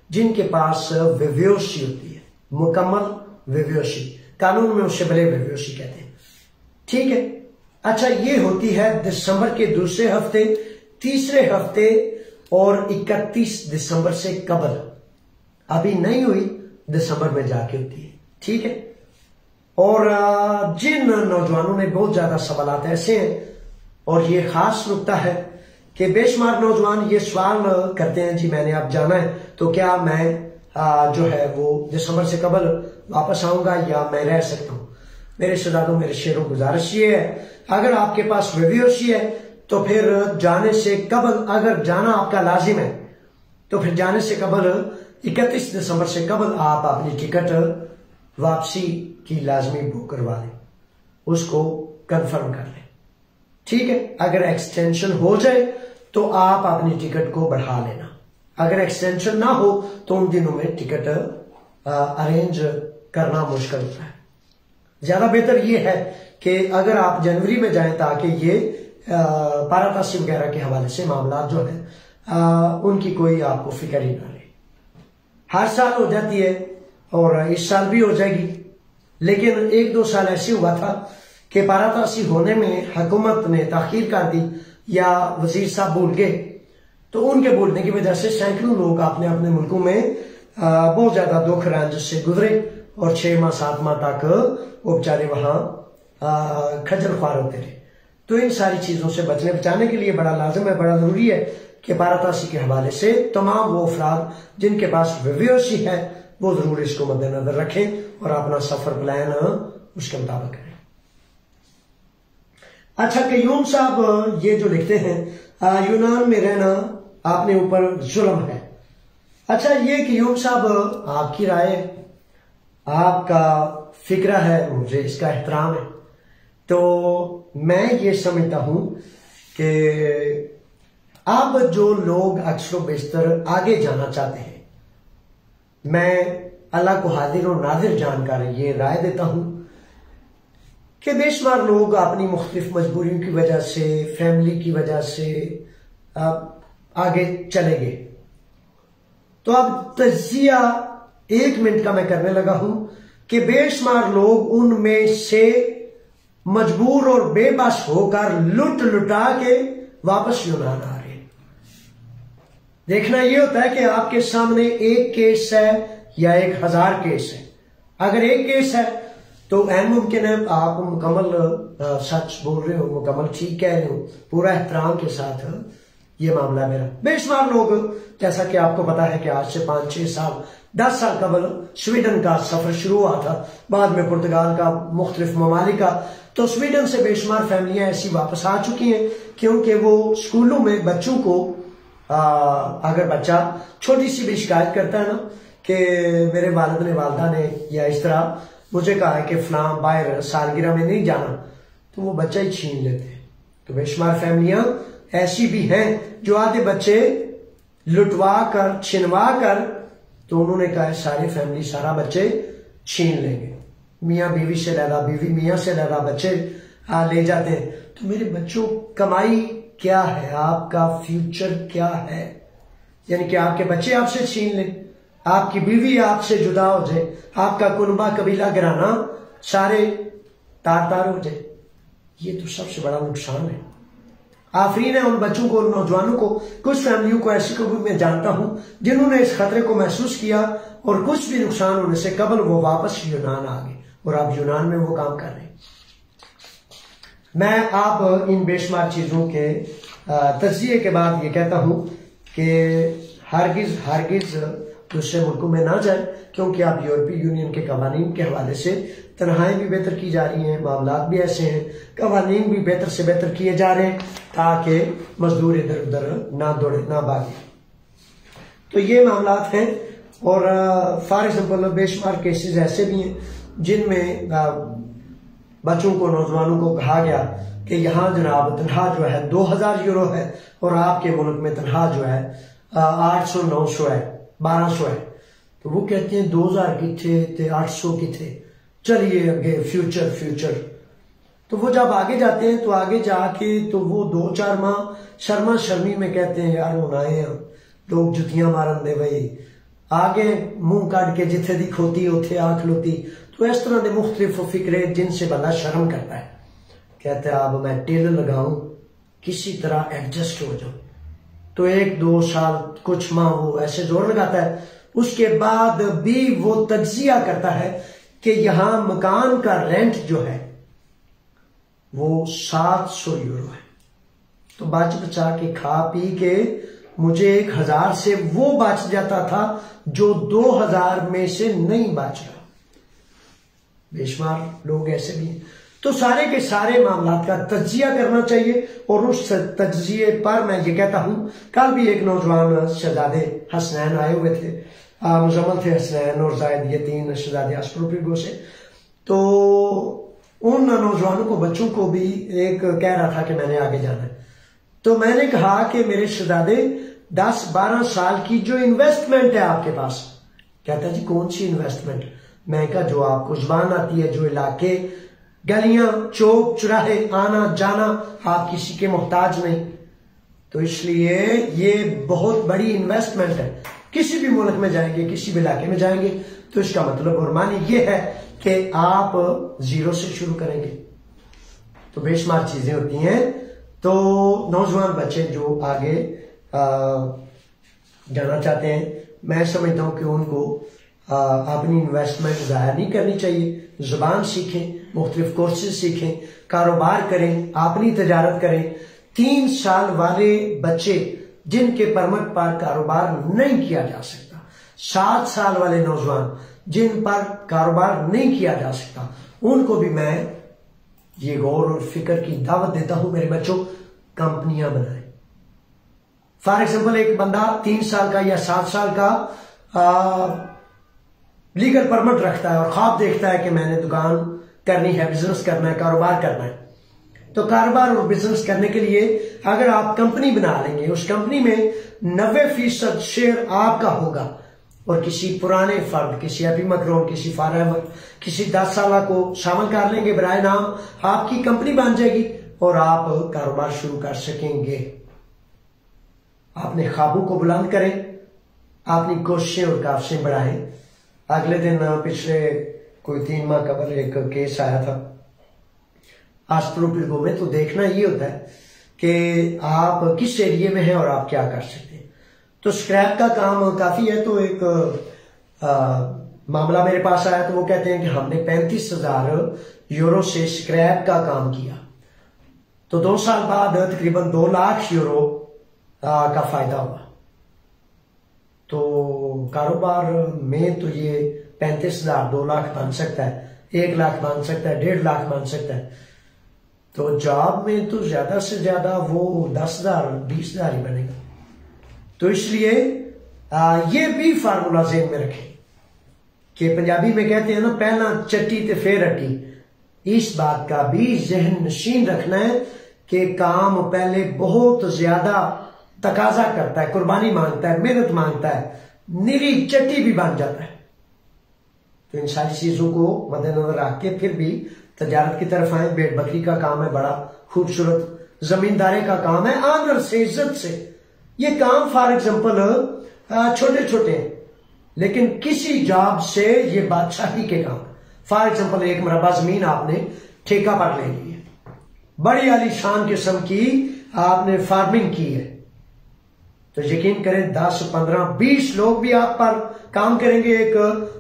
जिनके पास विव्योशी होती है, मुकम्मल विव्योशी। कानून में उसे बड़े विव्योशी कहते हैं, ठीक है। अच्छा, ये होती है दिसंबर के दूसरे हफ्ते, तीसरे हफ्ते और 31 दिसंबर से कबल। अभी नहीं हुई, दिसंबर में जाके होती है, ठीक है। और जिन नौजवानों ने बहुत ज्यादा सवालात ऐसे हैं, और ये खास नुकता है कि बेशुमार नौजवान ये सवाल करते हैं, जी मैंने अब जाना है तो क्या मैं जो है वो दिसंबर से कबल वापस आऊंगा या मैं रह सकता हूं। मेरे शहजादों, मेरे शेरों, गुजारिश ये है, अगर आपके पास विवेसी है तो फिर जाने से कबल, अगर जाना आपका लाजिम है तो फिर जाने से कबल 31 दिसंबर से कबल आप अपनी टिकट वापसी की लाजमी बुक करवा लें, उसको कंफर्म कर लें, ठीक है। अगर एक्सटेंशन हो जाए तो आप अपनी टिकट को बढ़ा लेना, अगर एक्सटेंशन ना हो तो उन दिनों में टिकट अरेंज करना मुश्किल होता है। ज्यादा बेहतर यह है कि अगर आप जनवरी में जाएं ताकि ये पारातासी वगैरह के हवाले से मामला जो है उनकी कोई आपको फिक्र ही ना रहे। हर साल हो जाती है और इस साल भी हो जाएगी, लेकिन 1-2 साल ऐसे हुआ था कि पारातासी होने में हुकूमत ने ताखीर कर दी या वजीर साहब भूल गए, तो उनके भूलने की वजह से सैकड़ों लोग अपने अपने मुल्कों में बहुत ज्यादा दुख रंज से गुजरे और 6 माह 7 माह तक वो बेचारे वहां खज्जल ख्वार होते रहे। तो इन सारी चीजों से बचाने के लिए बड़ा लाजिम है, बड़ा जरूरी है कि पारातासी के हवाले से तमाम वो अफराद जिनके पास विवेसी है वो जरूर इसको मद्देनजर रखें और अपना सफर प्लान उसके मुताबिक करें। अच्छा, कयूम साहब ये जो लिखते हैं यूनान में रहना आपने ऊपर जुल्म है। अच्छा, ये कयूम साहब आपकी राय, आपका फिक्रा है, मुझे इसका एहतराम है। तो मैं ये समझता हूं कि अब जो लोग अक्सर बेशतर आगे जाना चाहते हैं, मैं अल्लाह को हाजिर और नाजिर जानकर ये राय देता हूं कि बेशुमार लोग अपनी मुख्तलिफ मजबूरियों की वजह से, फैमिली की वजह से आगे चले गए। तो अब तजिया 1 मिनट का मैं करने लगा हूं कि बेशुमार लोग उनमें से मजबूर और बेबस होकर लुट लुटा के वापस यूनान आ रहे हैं। देखना यह होता है कि आपके सामने एक केस है या 1000 केस है। अगर एक केस है तो ऐन मुमकिन है आप मुकम्मल सच बोल रहे हो, मुकम्मल ठीक कह रहे हो, पूरा एहतराम के साथ ये मामला मेरा। बेशुमार लोग, जैसा कि आपको पता है कि आज से 5-6 साल 10 साल कबल स्वीडन का सफर शुरू हुआ था, बाद में पुर्तगाल का, मुख्तलिफ ममालिक का। तो स्वीडन से बेशुमार फैमिलियां ऐसी वापस आ चुकी हैं क्योंकि वो स्कूलों में बच्चों को अगर बच्चा छोटी सी भी शिकायत करता है ना कि मेरे वालिद ने, वालदा ने या इस तरह मुझे कहा है कि फलां बाहर सालगिरह में नहीं जाना, तो वो बच्चा ही छीन लेते हैं। तो बेशुमार फैमिलियां ऐसी भी हैं जो आधे बच्चे लुटवा कर, छिनवा कर, तो उन्होंने कहा है सारी फैमिली, सारा बच्चे छीन लेंगे। मियाँ बीवी से ज्यादा, बीवी मियाँ से ज्यादा बच्चे ले जाते हैं। तो मेरे बच्चों, कमाई क्या है, आपका फ्यूचर क्या है? यानी कि आपके बच्चे आपसे छीन लें, आपकी बीवी आपसे जुदा हो जाए, आपका कुनबा कबीला घराना सारे तार तार हो जाए। ये तो सबसे बड़ा नुकसान है। आफरीन है उन बच्चों को, उन नौजवानों को। कुछ फैमिलियों को ऐसी को भी मैं जानता हूं जिन्होंने इस खतरे को महसूस किया और कुछ भी नुकसान होने से कबल वो वापस यूनान आ गए और अब यूनान में वो काम कर रहे हैं। मैं आप इन बेशुमार चीजों के तज्जिए के बाद ये कहता हूं कि हरगिज दूसरे मुल्कों में ना जाए, क्योंकि आप यूरोपीय यूनियन के कवानीन के हवाले से तनहाएं भी बेहतर की जा रही हैं, मामलात भी ऐसे हैं, कवानीन भी बेहतर से बेहतर किए जा रहे हैं ताकि मजदूर इधर उधर ना दौड़े, ना भागे। तो ये मामलात हैं। और फॉर एग्जाम्पल बेशुमार केसेस ऐसे भी हैं जिनमें बच्चों को, नौजवानों को कहा गया कि यहाँ जनाब तनख्वाह जो है 2000 यूरो है और आपके मुल्क में तनख्वाह जो है 800, 900 है, 1200 है। तो वो कहते हैं 2000 किथे थे, 800 किथे, चलिए आगे फ्यूचर। तो वो जब आगे जाते हैं तो आगे जाके तो वो 2-4 माह शर्मा शर्मी में कहते हैं यार होना है, लोग जुतियां मारन दे भाई, आगे मुंह काट के जिथे दी खोती उथे आ खलोती। तो इस तरह के मुख्तलिफ फिक्रे जिनसे बंदा शर्म करता है, कहते हैं अब मैं टिल लगाऊं, किसी तरह एडजस्ट हो जाऊं। तो 1-2 साल, कुछ माह वो ऐसे जोर लगाता है, उसके बाद भी वो तज्जिया करता है कि यहां मकान का रेंट जो है वो 700 यूरो है। तो बच बचा के खा पी के मुझे 1000 से वो बच जाता था जो 2000 में से नहीं बच रहा। बेशुमार लोग ऐसे भी हैं। तो सारे के सारे मामला का तज्जिया करना चाहिए और उस तज्जिए पर मैं ये कहता हूं, कल भी एक नौजवान शहजादे हसनैन आए हुए थे, मुजम्मल थे हसनैन और जायद, ये 3 शहजादे अस्ट्रोपिगो से। तो उन नौजवानों को, बच्चों को भी एक कह रहा था कि मैंने आगे जाना है। तो मैंने कहा कि मेरे शहजादे 10-12 साल की जो इन्वेस्टमेंट है आपके पास, कहता जी कौन सी इन्वेस्टमेंट? मैं कहा जो आपको जुबान आती है, जो इलाके, गलियां, चौक चौराहे, आना जाना, आप किसी के मोहताज नहीं। तो इसलिए ये बहुत बड़ी इन्वेस्टमेंट है। किसी भी मुल्क में जाएंगे, किसी भी इलाके में जाएंगे, तो इसका मतलब और मानी ये है कि आप 0 से शुरू करेंगे। तो बेशुमार चीजें होती हैं। तो नौजवान बच्चे जो आगे जाना चाहते हैं, मैं समझता हूं कि उनको अपनी इन्वेस्टमेंट जाया नहीं करनी चाहिए। जुबान सीखें, मुख्तलिफ कोर्सेज सीखें, कारोबार करें, अपनी तजारत करें। 3 साल वाले बच्चे जिनके परमिट पर कारोबार नहीं किया जा सकता, 7 साल वाले नौजवान जिन पर कारोबार नहीं किया जा सकता, उनको भी मैं ये गौर और फिक्र की दावत देता हूं, मेरे बच्चों कंपनियां बनाएं। फॉर एग्जाम्पल एक बंदा 3 साल का या 7 साल का लीगल परमिट रखता है और ख्वाब देखता है कि मैंने दुकान करनी है, बिजनेस करना है, कारोबार करना है। तो कारोबार और बिजनेस करने के लिए अगर आप कंपनी बना लेंगे, उस कंपनी में 90% शेयर आपका होगा और किसी पुराने फर्द, किसी अभी मकरोन, किसी फारहमद, किसी 10 साल को शामिल कर लेंगे बराए नाम, आपकी कंपनी बन जाएगी और आप कारोबार शुरू कर सकेंगे। अपने ख्वाबों को बुलंद करें, अपनी कोशिशें और काविशें बढ़ाएं। अगले दिन पिछले कोई 3 माह कबल एक केस आया था अस्ट्रोपिगो में। तो देखना ये होता है कि आप किस एरिए में हैं और आप क्या कर सकते हैं। तो स्क्रैप का काम काफी है। तो एक मामला मेरे पास आया, तो वो कहते हैं कि हमने 35,000 यूरो से स्क्रैप का काम किया। तो 2 साल बाद तकरीबन 2 लाख यूरो का फायदा हुआ। तो कारोबार में तो ये 35,000 2 लाख बन सकता है, 1 लाख बन सकता है, 1.5 लाख बन सकता है। तो जॉब में तो ज्यादा से ज्यादा वो 10,000 20,000 ही बनेगा। तो इसलिए ये भी फार्मूला ज़हन में रखें कि पंजाबी में कहते हैं ना, पहला चट्टी ते फिर अट्टी। इस बात का भी जहन नशीन रखना है कि काम पहले बहुत ज्यादा तकाजा करता है, कुर्बानी मांगता है, मेहनत मांगता है, निरी चट्टी भी बन जाता है। तो इन सारी चीजों को मद्देनजर रख के फिर भी तजारत की तरफ आए। भेड़ बकरी का काम है बड़ा खूबसूरत, जमींदारी का काम है आदर से, इज्जत से। ये काम फॉर एग्जाम्पल छोटे छोटे हैं, लेकिन किसी जॉब से ये बादशाही के काम। फॉर एग्जाम्पल 1 मरबा जमीन आपने ठेका पर ले ली है, बड़ी आलीशान किस्म की आपने फार्मिंग की है, तो यकीन करें 10, 15, 20 लोग भी आप पर काम करेंगे। एक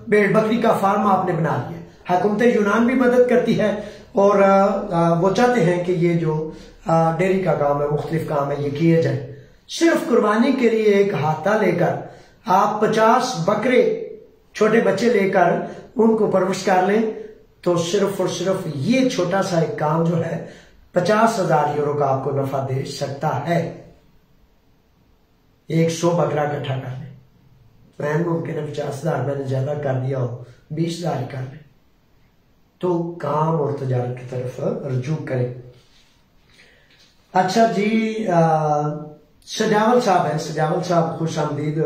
भेड़ बकरी का फार्म आपने बना लिया। हुकूमत यूनान भी मदद करती है और वो चाहते हैं कि ये जो डेयरी का काम है, मुख्तलिफ काम है, ये किए जाए। सिर्फ कुर्बानी के लिए एक हाथा लेकर आप 50 बकरे, छोटे बच्चे लेकर उनको परवरिश कर लें, तो सिर्फ और सिर्फ ये छोटा सा एक काम जो है 50,000 यूरो का आपको नफा दे सकता है। 100 बकरा इकट्ठा कर लें, मैं मुमकिन है 50,000 मैंने ज्यादा कर दिया हो, 20,000 ही कर लें। तो काम और तजारत की तरफ रुजू करें। अच्छा जी, सजावल साहब है, सजावल साहब खुश आमदीद।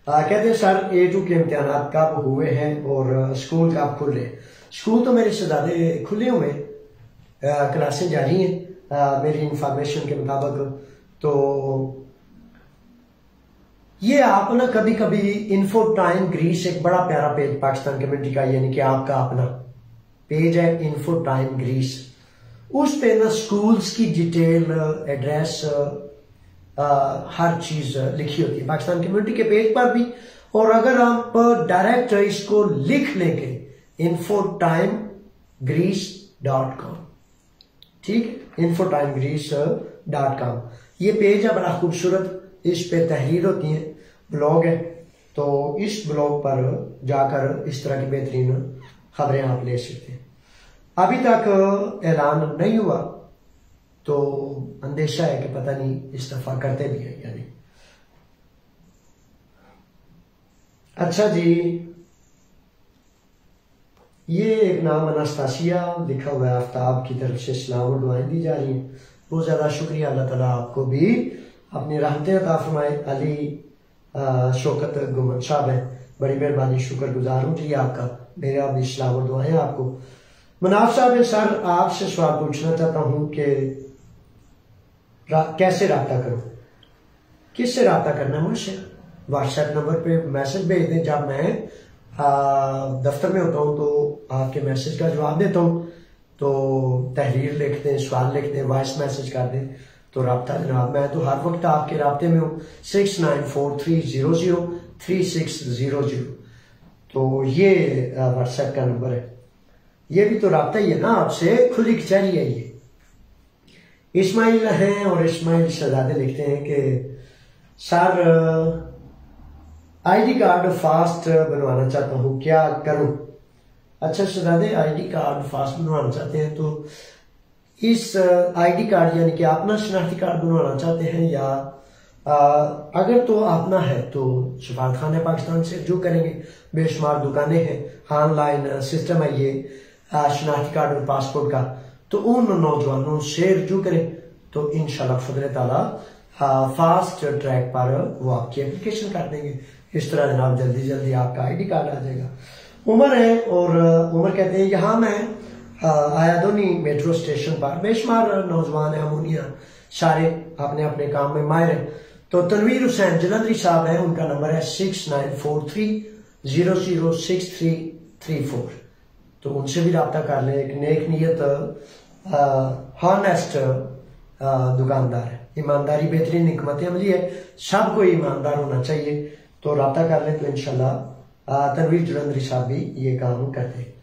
कहते हैं सर A2 के इम्तिहान कब हुए हैं और स्कूल कब खुले? स्कूल तो मेरे शहजादे खुले हुए, क्लासें जारी हैं मेरी इंफॉर्मेशन के मुताबिक। तो ये आप ना कभी कभी इन्फो टाइम ग्रीस, एक बड़ा प्यारा पेज पाकिस्तान कम्युनिटी का, यानी कि आपका अपना पेज है इन्फो टाइम ग्रीस, उस पे ना स्कूल्स की डिटेल, एड्रेस, हर चीज लिखी होती है पाकिस्तान कम्युनिटी के पेज पर भी। और अगर आप डायरेक्ट इसको लिख लेंगे infotimegreece.com। ठीक है, infotimegreece.com। ये पेज है बड़ा खूबसूरत, इस पे तहरीर होती है, ब्लॉग है, तो इस ब्लॉग पर जाकर इस तरह की बेहतरीन खबरें आप ले सकते हैं। अभी तक ऐलान नहीं हुआ तो अंदेशा है कि पता नहीं इस दफा करते भी हैं या नहीं। अच्छा जी, ये एक नाम अनास्तासिया लिखा हुआ है, आफ्ताब की तरफ से सलाम और दुआएं दी जा रही हैं। बहुत ज्यादा शुक्रिया, अल्लाह ताला आपको भी अपनी रहमतें अता फरमाए। अली शौकत गुमन साहब है, बड़ी मेहरबानी, शुक्रगुजार हूँ जी आपका। मेरे आप सलाम और दुआएं आपको। मनाफ साहब है, सर आपसे सवाल पूछना चाहता हूं कि कैसे राब्ता करूं, किससे राब्ता करना है मुझसे? व्हाट्सएप नंबर पे मैसेज भेज दें। जब मैं दफ्तर में होता हूं तो आपके मैसेज का जवाब देता हूं, तो तहरीर लिख दें, सवाल लिख दें, वॉइस मैसेज कर दें, तो राब्ता जनाब मैं तो हर वक्त आपके राब्ते में हूँ। 6943003600, तो ये व्हाट्सएप का नंबर है। ये भी तो राब्ता ही है ना आपसे, खुली कचहरी है ये। इस्माइल हैं और इस्माइल शहजादे लिखते हैं कि सर आईडी कार्ड फास्ट बनवाना चाहता हूँ, क्या करूं? अच्छा शहजादे, आईडी कार्ड फास्ट बनवाना चाहते हैं तो इस आईडी कार्ड यानी कि अपना शनाख्ती कार्ड बनवाना चाहते हैं, या अगर तो अपना है तो सफारतखाना पाकिस्तान से जो करेंगे, बेशुमार दुकानें हैं, ऑनलाइन सिस्टम है ये शनाख्ती कार्ड और पासपोर्ट का, तो उन नौजवानों से रजू करें तो इंशाल्लाह फजल ताला फास्ट ट्रैक पर वो आपकी एप्लीकेशन कर देंगे। इस तरह जनाब जल्दी जल्दी आपका आईडी कार्ड आ जाएगा। उमर है और उमर कहते हैं यहाँ मैं आयादोनी मेट्रो स्टेशन पर, बेशुमार नौजवान है, अमूनिया सारे अपने अपने काम में माहिर हैं। तो तनवीर हुसैन जलंधरी साहब है, उनका नंबर है 6943006334, तो उनसे भी रब्ता कर लें। एक नेक नियत हॉनेस्ट दुकानदार है, ईमानदारी बेहतरीन हिकमत अमली है, सबको ईमानदार होना चाहिए, तो रब्ता कर लें तो इंशाल्लाह तनवीर जलंधरी साहब भी ये काम करते हैं।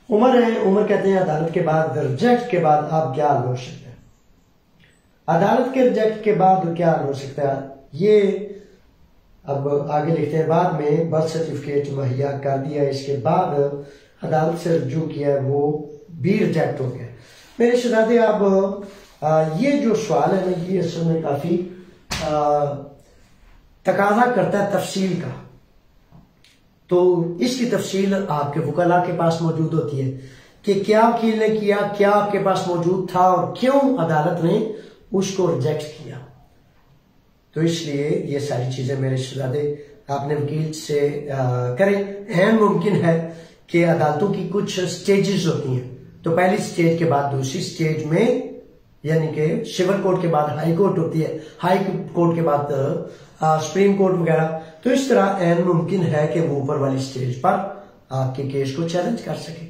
उमर है, उमर कहते हैं अदालत के बाद रिजेक्ट के बाद आप क्या हल हो सकते हैं? अदालत के रिजेक्ट के बाद क्या हल हो सकता है? ये अब आगे लिखते हैं, बाद में बर्थ सर्टिफिकेट मुहैया कर दिया, इसके बाद अदालत से रजू किया, वो भी रिजेक्ट हो गया। मेरे शहजादे अब ये जो सवाल है ना, ये असल में काफी तकाजा करता है तफसील का, तो इसकी तफसील आपके वकला के पास मौजूद होती है कि क्या वकील ने किया, क्या आपके पास मौजूद था और क्यों अदालत ने उसको रिजेक्ट किया। तो इसलिए ये सारी चीजें मेरे शहजादे अपने वकील से करें। अहम मुमकिन है कि अदालतों की कुछ स्टेजेस होती हैं, तो पहली स्टेज के बाद दूसरी स्टेज में, यानी कि सिविल कोर्ट के बाद हाई कोर्ट होती है, हाई कोर्ट के बाद सुप्रीम कोर्ट वगैरह, तो इस तरह अहम मुमकिन है कि वो ऊपर वाली स्टेज पर आपके केस को चैलेंज कर सके,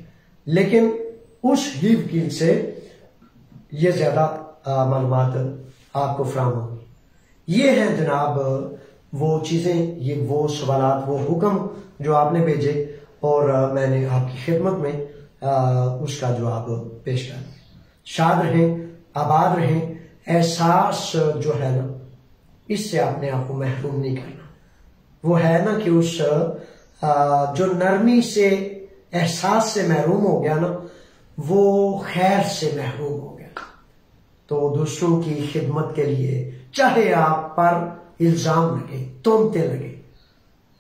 लेकिन उस ही वकील से ये ज्यादा मालूमात आपको फराहम होगी। ये है जनाब वो चीजें, ये वो सवालात, वो हुक्म जो आपने भेजे और मैंने आपकी खिदमत में उसका जवाब पेश कर दिया। शाद रहें, आबाद रहें। एहसास जो है ना, इससे अपने आप को महरूम नहीं करना। वो है ना कि उस जो नरमी से, एहसास से महरूम हो गया ना, वो खैर से महरूम हो गया। तो दूसरों की खिदमत के लिए चाहे आप पर इल्जाम लगे, तोहमतें लगे,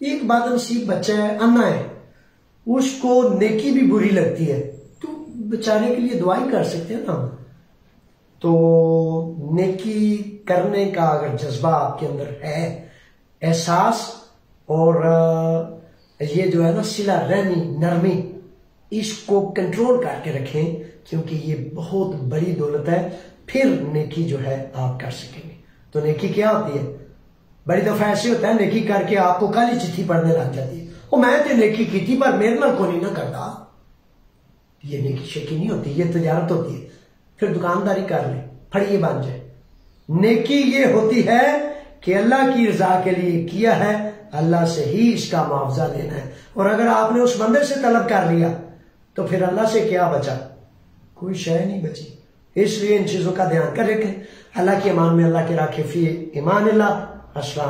एक बदनसीब बच्चा है, अन्ना है, उसको नेकी भी बुरी लगती है, तो बेचारे के लिए दुआई कर सकते हैं ना। तो नेकी करने का अगर जज्बा आपके अंदर है, एहसास और ये जो है ना सिला रहनी, नरमी, इसको कंट्रोल करके रखें, क्योंकि ये बहुत बड़ी दौलत है। फिर नेकी जो है आप कर सकेंगे। तो नेकी क्या होती है? बड़ी दफा ऐसे होता है नेकी करके आपको काली चिट्ठी पढ़ने लग जाती है, वो मैं तो नेकी की थी पर मेरे नाल को नहीं ना करता। ये नेकी शेकी नहीं होती, ये तजारत होती है। फिर दुकानदारी कर ले, फड़िए बन जाए। नेकी ये होती है कि अल्लाह की रजा के लिए किया है, अल्लाह से ही इसका मुआवजा लेना है। और अगर आपने उस बंदे से तलब कर लिया तो फिर अल्लाह से क्या बचा? कोई शय नहीं बची। इसलिए इन चीजों का ध्यान कर रखें। अल्लाह के ईमान में अल्लाह के राखे फी ईमान अल्लाह। अस्सलाम।